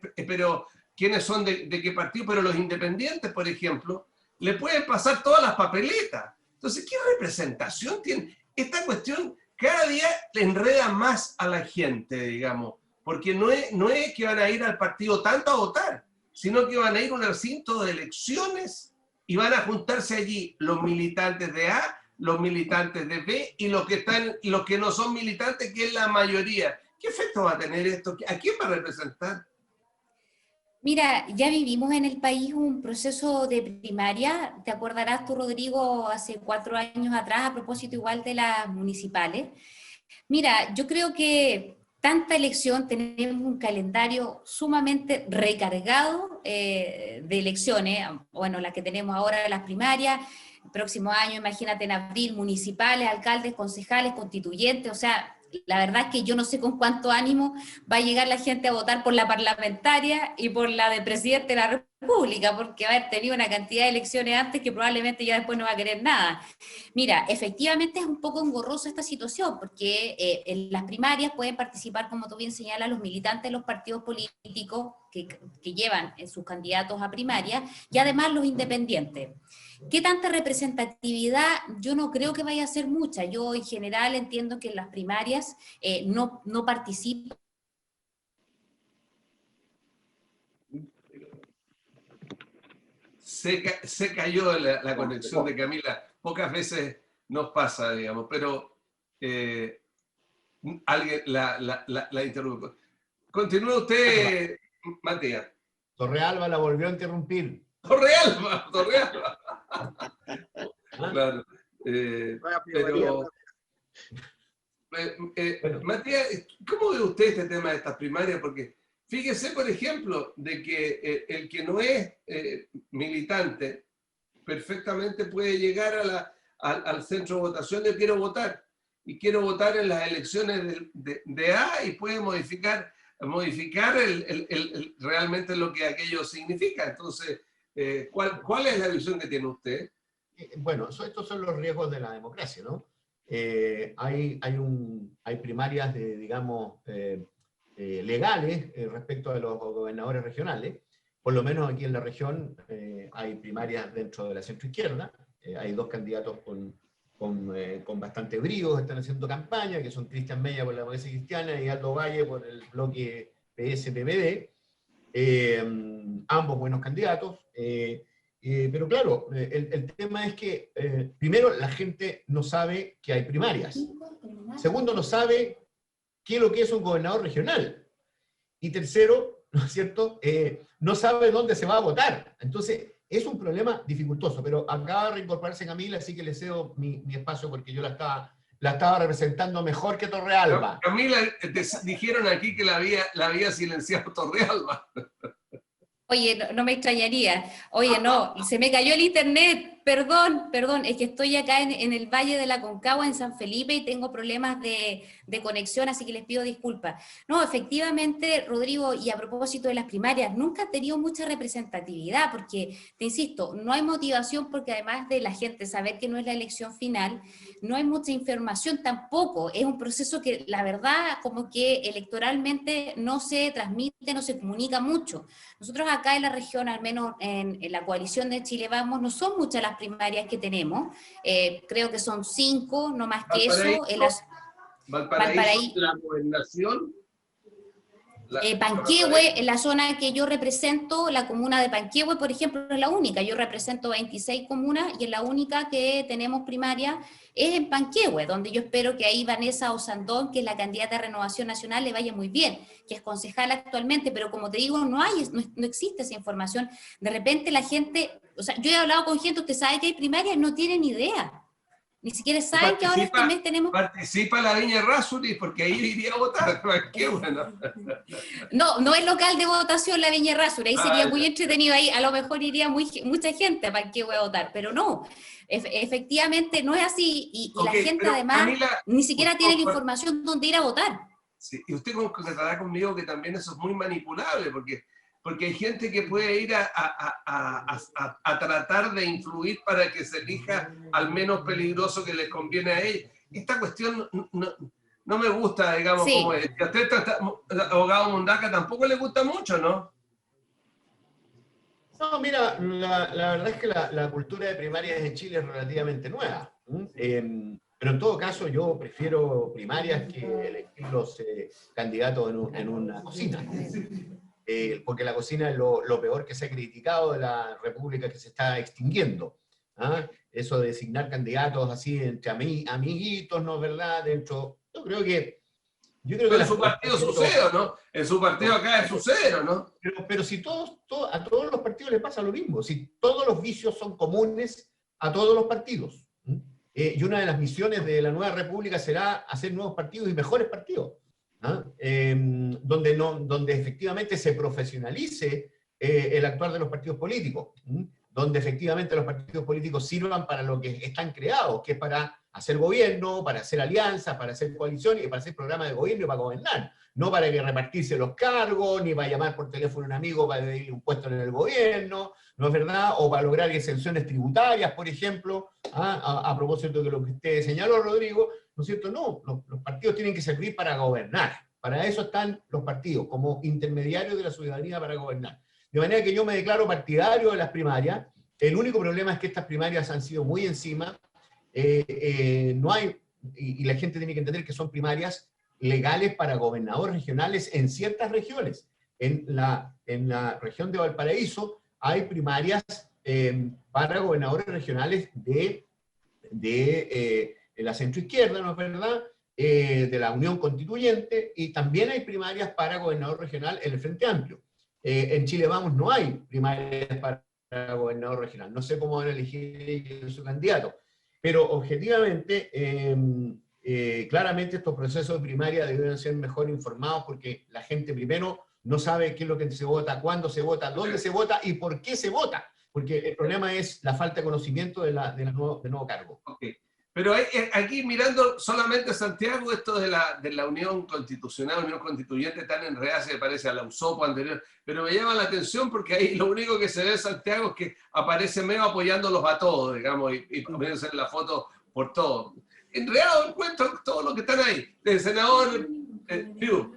son de qué partido, pero los independientes, por ejemplo, le pueden pasar todas las papeletas. Entonces, ¿qué representación tiene? Esta cuestión cada día le enreda más a la gente, digamos, porque no es que van a ir al partido tanto a votar, sino que van a ir a un recinto de elecciones y van a juntarse allí los militantes de A, los militantes de B y los que no son militantes, que es la mayoría. ¿Qué efecto va a tener esto? ¿A quién va a representar? Mira, ya vivimos en el país un proceso de primaria, te acordarás tú, Rodrigo, hace 4 años atrás, a propósito igual de las municipales. Mira, yo creo que tanta elección, tenemos un calendario sumamente recargado de elecciones, bueno, las que tenemos ahora, las primarias, el próximo año, imagínate en abril, municipales, alcaldes, concejales, constituyentes, o sea, la verdad es que yo no sé con cuánto ánimo va a llegar la gente a votar por la parlamentaria y por la de presidente de la República, porque va a haber tenido una cantidad de elecciones antes que probablemente ya después no va a querer nada. Mira, efectivamente es un poco engorrosa esta situación, porque en las primarias pueden participar, como tú bien señalas, los militantes de los partidos políticos que llevan sus candidatos a primaria, y además los independientes. ¿Qué tanta representatividad? Yo no creo que vaya a ser mucha. Yo en general entiendo que en las primarias no participan. Se cayó la conexión de Camila. Pocas veces nos pasa, digamos, pero alguien la interrumpe. Continúa usted, Matías. Torrealba la volvió a interrumpir. Torrealba. Claro. Pero, Matías, ¿cómo ve usted este tema de estas primarias? Porque fíjese, por ejemplo, de que el que no es militante perfectamente puede llegar al centro de votación de quiero votar. Y quiero votar en las elecciones de A y puede modificar realmente lo que aquello significa. Entonces, ¿cuál es la visión que tiene usted? Bueno, estos son los riesgos de la democracia, ¿no? Hay primarias, digamos, legales respecto a los gobernadores regionales, por lo menos aquí en la región hay primarias dentro de la centroizquierda, hay dos candidatos con bastante brío, están haciendo campaña, que son Cristian Mella por la Democracia Cristiana y Aldo Valle por el bloque PS-PPD, ambos buenos candidatos, pero claro, el tema es que primero la gente no sabe que hay primarias, segundo no sabe qué es lo que es un gobernador regional, y tercero, ¿no es cierto?, no sabe dónde se va a votar. Entonces, es un problema dificultoso, pero acaba de reincorporarse Camila, así que le cedo mi espacio porque yo la estaba representando mejor que Torrealba. Camila, te dijeron aquí que la había silenciado Torrealba. Oye, no me extrañaría. Oye, no, se me cayó el internet. Perdón, es que estoy acá en el Valle de la Aconcagua, en San Felipe, y tengo problemas de conexión, así que les pido disculpas. No, efectivamente, Rodrigo, y a propósito de las primarias, nunca ha tenido mucha representatividad, porque, te insisto, no hay motivación, porque además de la gente saber que no es la elección final, no hay mucha información tampoco. Es un proceso que, la verdad, como que electoralmente no se transmite, no se comunica mucho. Nosotros acá en la región, al menos en la coalición de Chile Vamos, no son muchas las primarias que tenemos, creo que son 5, no más que eso. Valparaíso, la Gobernación. Panquehue, en la zona que yo represento, la comuna de Panquehue, por ejemplo, es la única. Yo represento 26 comunas y es la única que tenemos primaria es en Panquehue, donde yo espero que ahí Vanessa Osandón, que es la candidata de Renovación Nacional, le vaya muy bien, que es concejal actualmente, pero como te digo, no existe esa información. De repente la gente, o sea, yo he hablado con gente, usted sabe que hay primarias, no tienen idea. Ni siquiera saben que ahora este mes tenemos... Participa la Viña Errázuriz, porque ahí iría a votar. Qué bueno. No es local de votación la Viña Errázuriz, ahí sería muy entretenido, ahí a lo mejor iría mucha gente para que voy a votar, pero no, efectivamente no es así, y la gente además Camila, ni siquiera tiene la información dónde ir a votar. Sí, y usted concretará conmigo que también eso es muy manipulable, porque hay gente que puede ir a tratar de influir para que se elija al menos peligroso que les conviene a ellos. Esta cuestión no me gusta, digamos, sí. Como es. A usted, abogado Mundaca, tampoco le gusta mucho, ¿no? No, mira, la verdad es que la cultura de primarias en Chile es relativamente nueva. Pero en todo caso yo prefiero primarias que elegir los candidatos en una cocina. Porque la cocina es lo peor que se ha criticado de la república que se está extinguiendo. Eso de designar candidatos así entre amiguitos, ¿no es verdad? Yo creo que en su partido sucede, ¿no? En su partido acá sucede, ¿no? Pero si a todos los partidos les pasa lo mismo, si todos los vicios son comunes a todos los partidos. Y una de las misiones de la nueva república será hacer nuevos partidos y mejores partidos. Donde efectivamente se profesionalice el actuar de los partidos políticos, donde efectivamente los partidos políticos sirvan para lo que están creados, que es para hacer gobierno, para hacer alianzas, para hacer coaliciones y para hacer programas de gobierno y para gobernar, no para que repartirse los cargos, ni para llamar por teléfono a un amigo para pedirle un puesto en el gobierno, ¿no es verdad? O para lograr exenciones tributarias, por ejemplo, a propósito de lo que usted señaló, Rodrigo, ¿no es cierto? No, los partidos tienen que servir para gobernar. Para eso están los partidos, como intermediarios de la ciudadanía para gobernar. De manera que yo me declaro partidario de las primarias. El único problema es que estas primarias han sido muy encima. No hay, y la gente tiene que entender que son primarias legales para gobernadores regionales en ciertas regiones. En la región de Valparaíso hay primarias para gobernadores regionales de la centroizquierda, ¿no es verdad?, de la Unión Constituyente, y también hay primarias para gobernador regional en el Frente Amplio. En Chile Vamos no hay primarias para gobernador regional. No sé cómo van a elegir su candidato, pero objetivamente, claramente estos procesos de primaria deben ser mejor informados, porque la gente primero no sabe qué es lo que se vota, cuándo se vota, dónde se vota y por qué se vota, porque el problema es la falta de conocimiento del nuevo cargo. Okay. Pero aquí mirando solamente Santiago, esto de la Unión Constitucional, Unión Constituyente, tan enredada, se parece a la USOPO anterior, pero me llama la atención porque ahí lo único que se ve en Santiago es que aparece medio apoyándolos a todos, digamos, y poniéndose en la foto por todos. Enredado encuentro todo lo que están ahí. El senador Piu.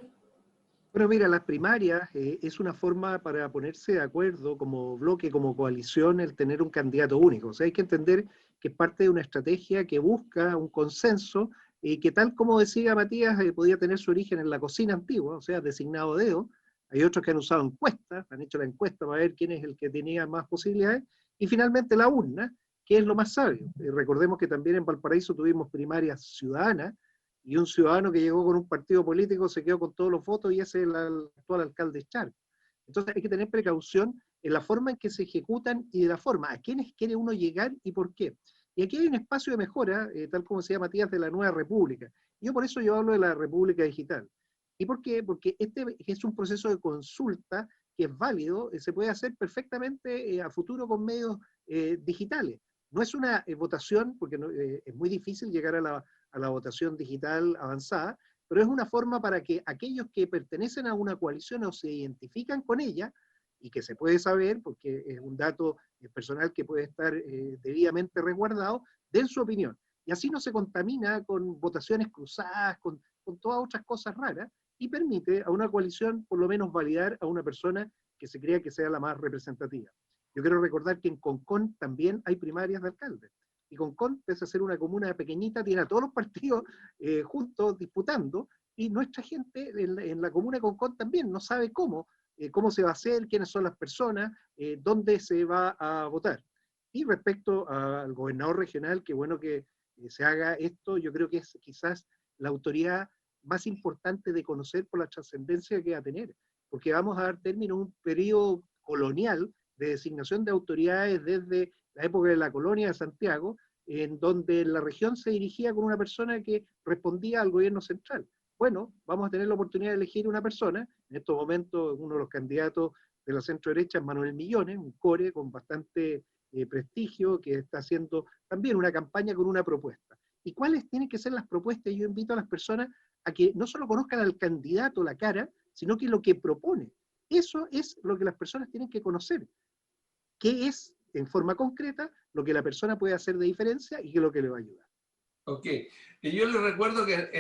Bueno, mira, las primarias es una forma para ponerse de acuerdo como bloque, como coalición, el tener un candidato único. O sea, hay que entender que es parte de una estrategia que busca un consenso y que, tal como decía Matías, podía tener su origen en la cocina antigua, o sea, designado a dedo. Hay otros que han usado encuestas, han hecho la encuesta para ver quién es el que tenía más posibilidades, y finalmente la urna, que es lo más sabio. Recordemos que también en Valparaíso tuvimos primarias ciudadanas, y un ciudadano que llegó con un partido político se quedó con todos los votos y ese es el actual alcalde Char. Entonces hay que tener precaución en la forma en que se ejecutan y de la forma a quiénes quiere uno llegar y por qué. Y aquí hay un espacio de mejora, tal como decía Matías, de la nueva república. Yo por eso yo hablo de la república digital. ¿Y por qué? Porque este es un proceso de consulta que es válido, se puede hacer perfectamente a futuro con medios digitales. No es una votación, porque no, es muy difícil llegar a la votación digital avanzada, pero es una forma para que aquellos que pertenecen a una coalición o se identifican con ella, y que se puede saber, porque es un dato personal que puede estar debidamente resguardado, den su opinión. Y así no se contamina con votaciones cruzadas, con todas otras cosas raras, y permite a una coalición por lo menos validar a una persona que se crea que sea la más representativa. Yo quiero recordar que en Concón también hay primarias de alcaldes. Y Concón, pese a ser una comuna pequeñita, tiene a todos los partidos juntos disputando, y nuestra gente en la comuna de Concón también no sabe cómo se va a hacer, quiénes son las personas, dónde se va a votar. Y respecto al gobernador regional, qué bueno que se haga esto, yo creo que es quizás la autoridad más importante de conocer por la trascendencia que va a tener, porque vamos a dar término a un periodo colonial de designación de autoridades desde la época de la colonia de Santiago, en donde la región se dirigía con una persona que respondía al gobierno central. Bueno, vamos a tener la oportunidad de elegir una persona. En estos momentos uno de los candidatos de la centro derecha es Manuel Millones, un core con bastante prestigio, que está haciendo también una campaña con una propuesta. ¿Y cuáles tienen que ser las propuestas? Yo invito a las personas a que no solo conozcan al candidato la cara, sino que lo que propone. Eso es lo que las personas tienen que conocer. ¿Qué es, en forma concreta, lo que la persona puede hacer de diferencia y qué es lo que le va a ayudar? Ok. Y yo les recuerdo que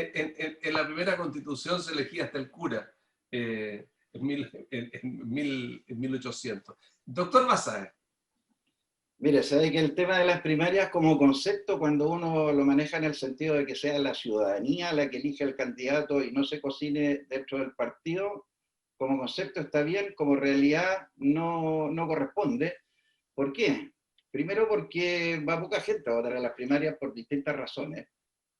en la primera constitución se elegía hasta el cura, en 1800. Doctor Basáez. Mire, sabe que el tema de las primarias como concepto, cuando uno lo maneja en el sentido de que sea la ciudadanía la que elige al candidato y no se cocine dentro del partido, como concepto está bien, como realidad no corresponde. ¿Por qué? Primero porque va poca gente a votar a las primarias por distintas razones,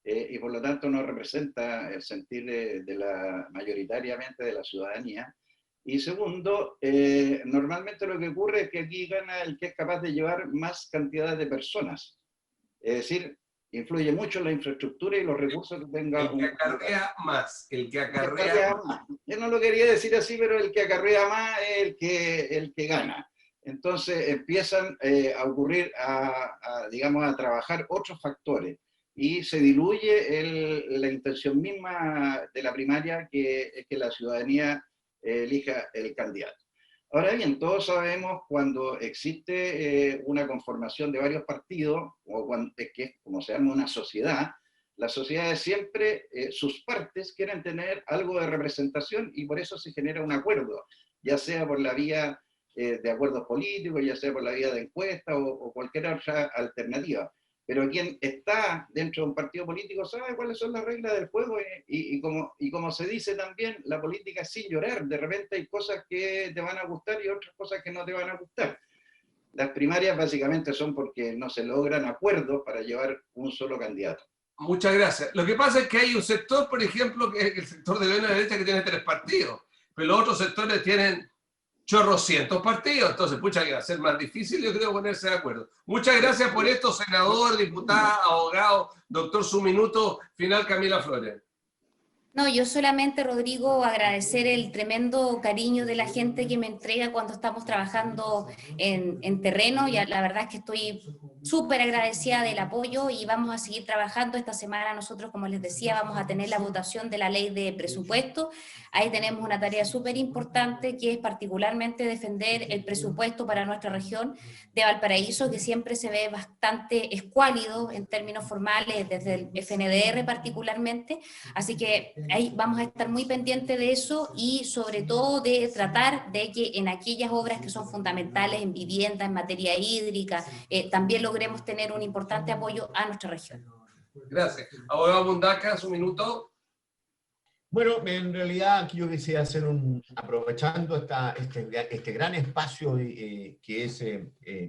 y por lo tanto no representa el sentir mayoritariamente de la ciudadanía. Y segundo, normalmente lo que ocurre es que aquí gana el que es capaz de llevar más cantidad de personas. Es decir, influye mucho la infraestructura y los recursos que tenga el que acarrea más, el que acarrea, el que acarrea más. Yo no lo quería decir así, pero el que acarrea más es el que gana. Entonces empiezan a ocurrir, digamos, a trabajar otros factores y se diluye la intención misma de la primaria, que es que la ciudadanía elija el candidato. Ahora bien, todos sabemos cuando existe una conformación de varios partidos, o cuando, es que como se llama una sociedad, las sociedades siempre, sus partes quieren tener algo de representación y por eso se genera un acuerdo, ya sea por la vía de acuerdos políticos, ya sea por la vía de encuesta o cualquier otra alternativa. Pero quien está dentro de un partido político sabe cuáles son las reglas del juego y como se dice también, la política es sin llorar. De repente hay cosas que te van a gustar y otras cosas que no te van a gustar. Las primarias básicamente son porque no se logran acuerdos para llevar un solo candidato. Muchas gracias. Lo que pasa es que hay un sector, por ejemplo, que es el sector de la derecha, que tiene 3 partidos, pero los otros sectores tienen chorrocientos partidos, entonces, pucha, que va a ser más difícil, yo creo, ponerse de acuerdo. Muchas gracias por esto, senador, diputada, abogado, doctor, su minuto final, Camila Flores. No, yo solamente, Rodrigo, agradecer el tremendo cariño de la gente que me entrega cuando estamos trabajando en terreno, y la verdad es que estoy súper agradecida del apoyo y vamos a seguir trabajando. Esta semana nosotros, como les decía, vamos a tener la votación de la ley de presupuesto. Ahí tenemos una tarea súper importante, que es particularmente defender el presupuesto para nuestra región de Valparaíso, que siempre se ve bastante escuálido en términos formales, desde el FNDR particularmente. Así que ahí vamos a estar muy pendientes de eso y sobre todo de tratar de que en aquellas obras que son fundamentales en vivienda, en materia hídrica, también logremos tener un importante apoyo a nuestra región. Gracias. Abogado Mundaca, su minuto. Bueno, en realidad aquí yo quisiera hacer aprovechando este gran espacio que es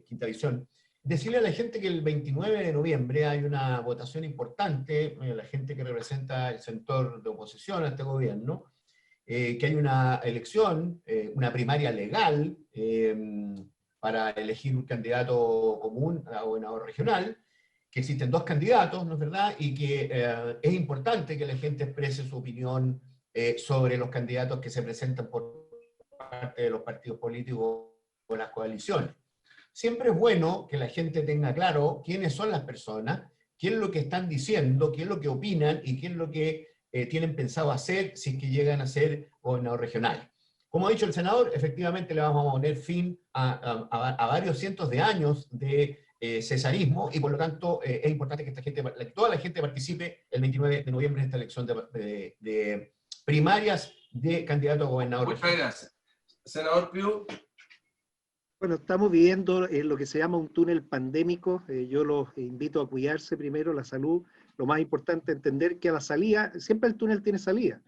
Quinta Visión, decirle a la gente que el 29 de noviembre hay una votación importante, la gente que representa el sector de oposición a este gobierno, que hay una elección, una primaria legal para elegir un candidato común a gobernador regional, que existen 2 candidatos, ¿no es verdad? Y que es importante que la gente exprese su opinión sobre los candidatos que se presentan por parte de los partidos políticos o las coaliciones. Siempre es bueno que la gente tenga claro quiénes son las personas, qué es lo que están diciendo, qué es lo que opinan y qué es lo que tienen pensado hacer si es que llegan a ser gobernador regional. Como ha dicho el senador, efectivamente le vamos a poner fin a varios cientos de años de cesarismo y por lo tanto es importante que toda la gente participe el 29 de noviembre en esta elección de primarias de candidato a gobernador regional. Muchas gracias. Senador Piu. Bueno, estamos viviendo lo que se llama un túnel pandémico. Yo los invito a cuidarse primero, la salud. Lo más importante es entender que a la salida, siempre el túnel tiene salida.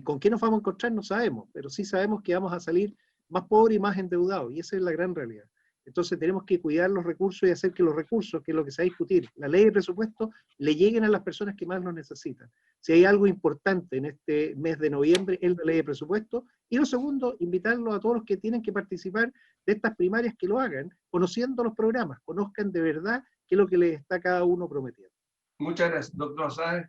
¿Con qué nos vamos a encontrar? No sabemos, pero sí sabemos que vamos a salir más pobres y más endeudados, y esa es la gran realidad. Entonces tenemos que cuidar los recursos y hacer que los recursos, que es lo que se va a discutir, la ley de presupuesto, le lleguen a las personas que más lo necesitan. Si hay algo importante en este mes de noviembre, es la ley de presupuesto. Y lo segundo, invitarlos a todos los que tienen que participar de estas primarias que lo hagan, conociendo los programas, conozcan de verdad qué es lo que les está cada uno prometiendo. Muchas gracias. Doctor Sáenz.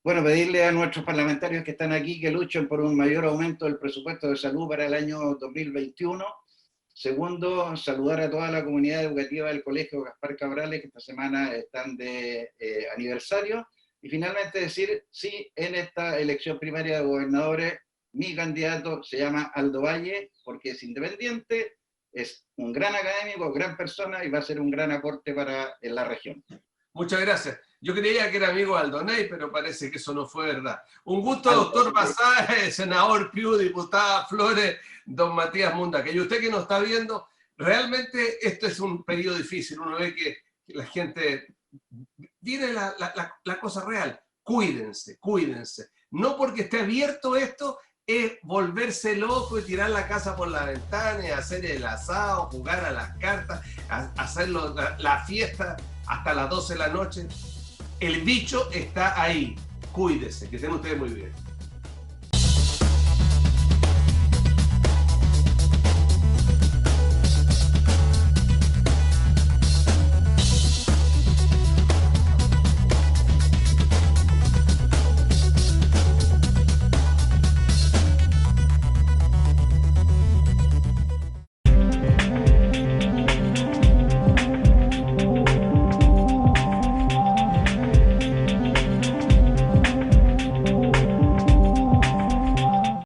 Bueno, pedirle a nuestros parlamentarios que están aquí que luchen por un mayor aumento del presupuesto de salud para el año 2021. Segundo, saludar a toda la comunidad educativa del Colegio Gaspar Cabrales, que esta semana están de aniversario. Y finalmente decir, sí, en esta elección primaria de gobernadores, mi candidato se llama Aldo Valle, porque es independiente, es un gran académico, gran persona y va a ser un gran aporte para la región. Muchas gracias. Yo creía que era amigo de Aldoney, pero parece que eso no fue verdad. Un gusto, doctor Basáez, senador Piu, diputada Flores, don Matías Mundaca. Y usted que nos está viendo, realmente esto es un periodo difícil. Uno ve que la gente... Viene la cosa real. Cuídense, cuídense. No porque esté abierto esto, es volverse loco y tirar la casa por la ventana, y hacer el asado, jugar a las cartas, hacer la fiesta hasta las 12 de la noche. El bicho está ahí. Cuídese, que estén ustedes muy bien.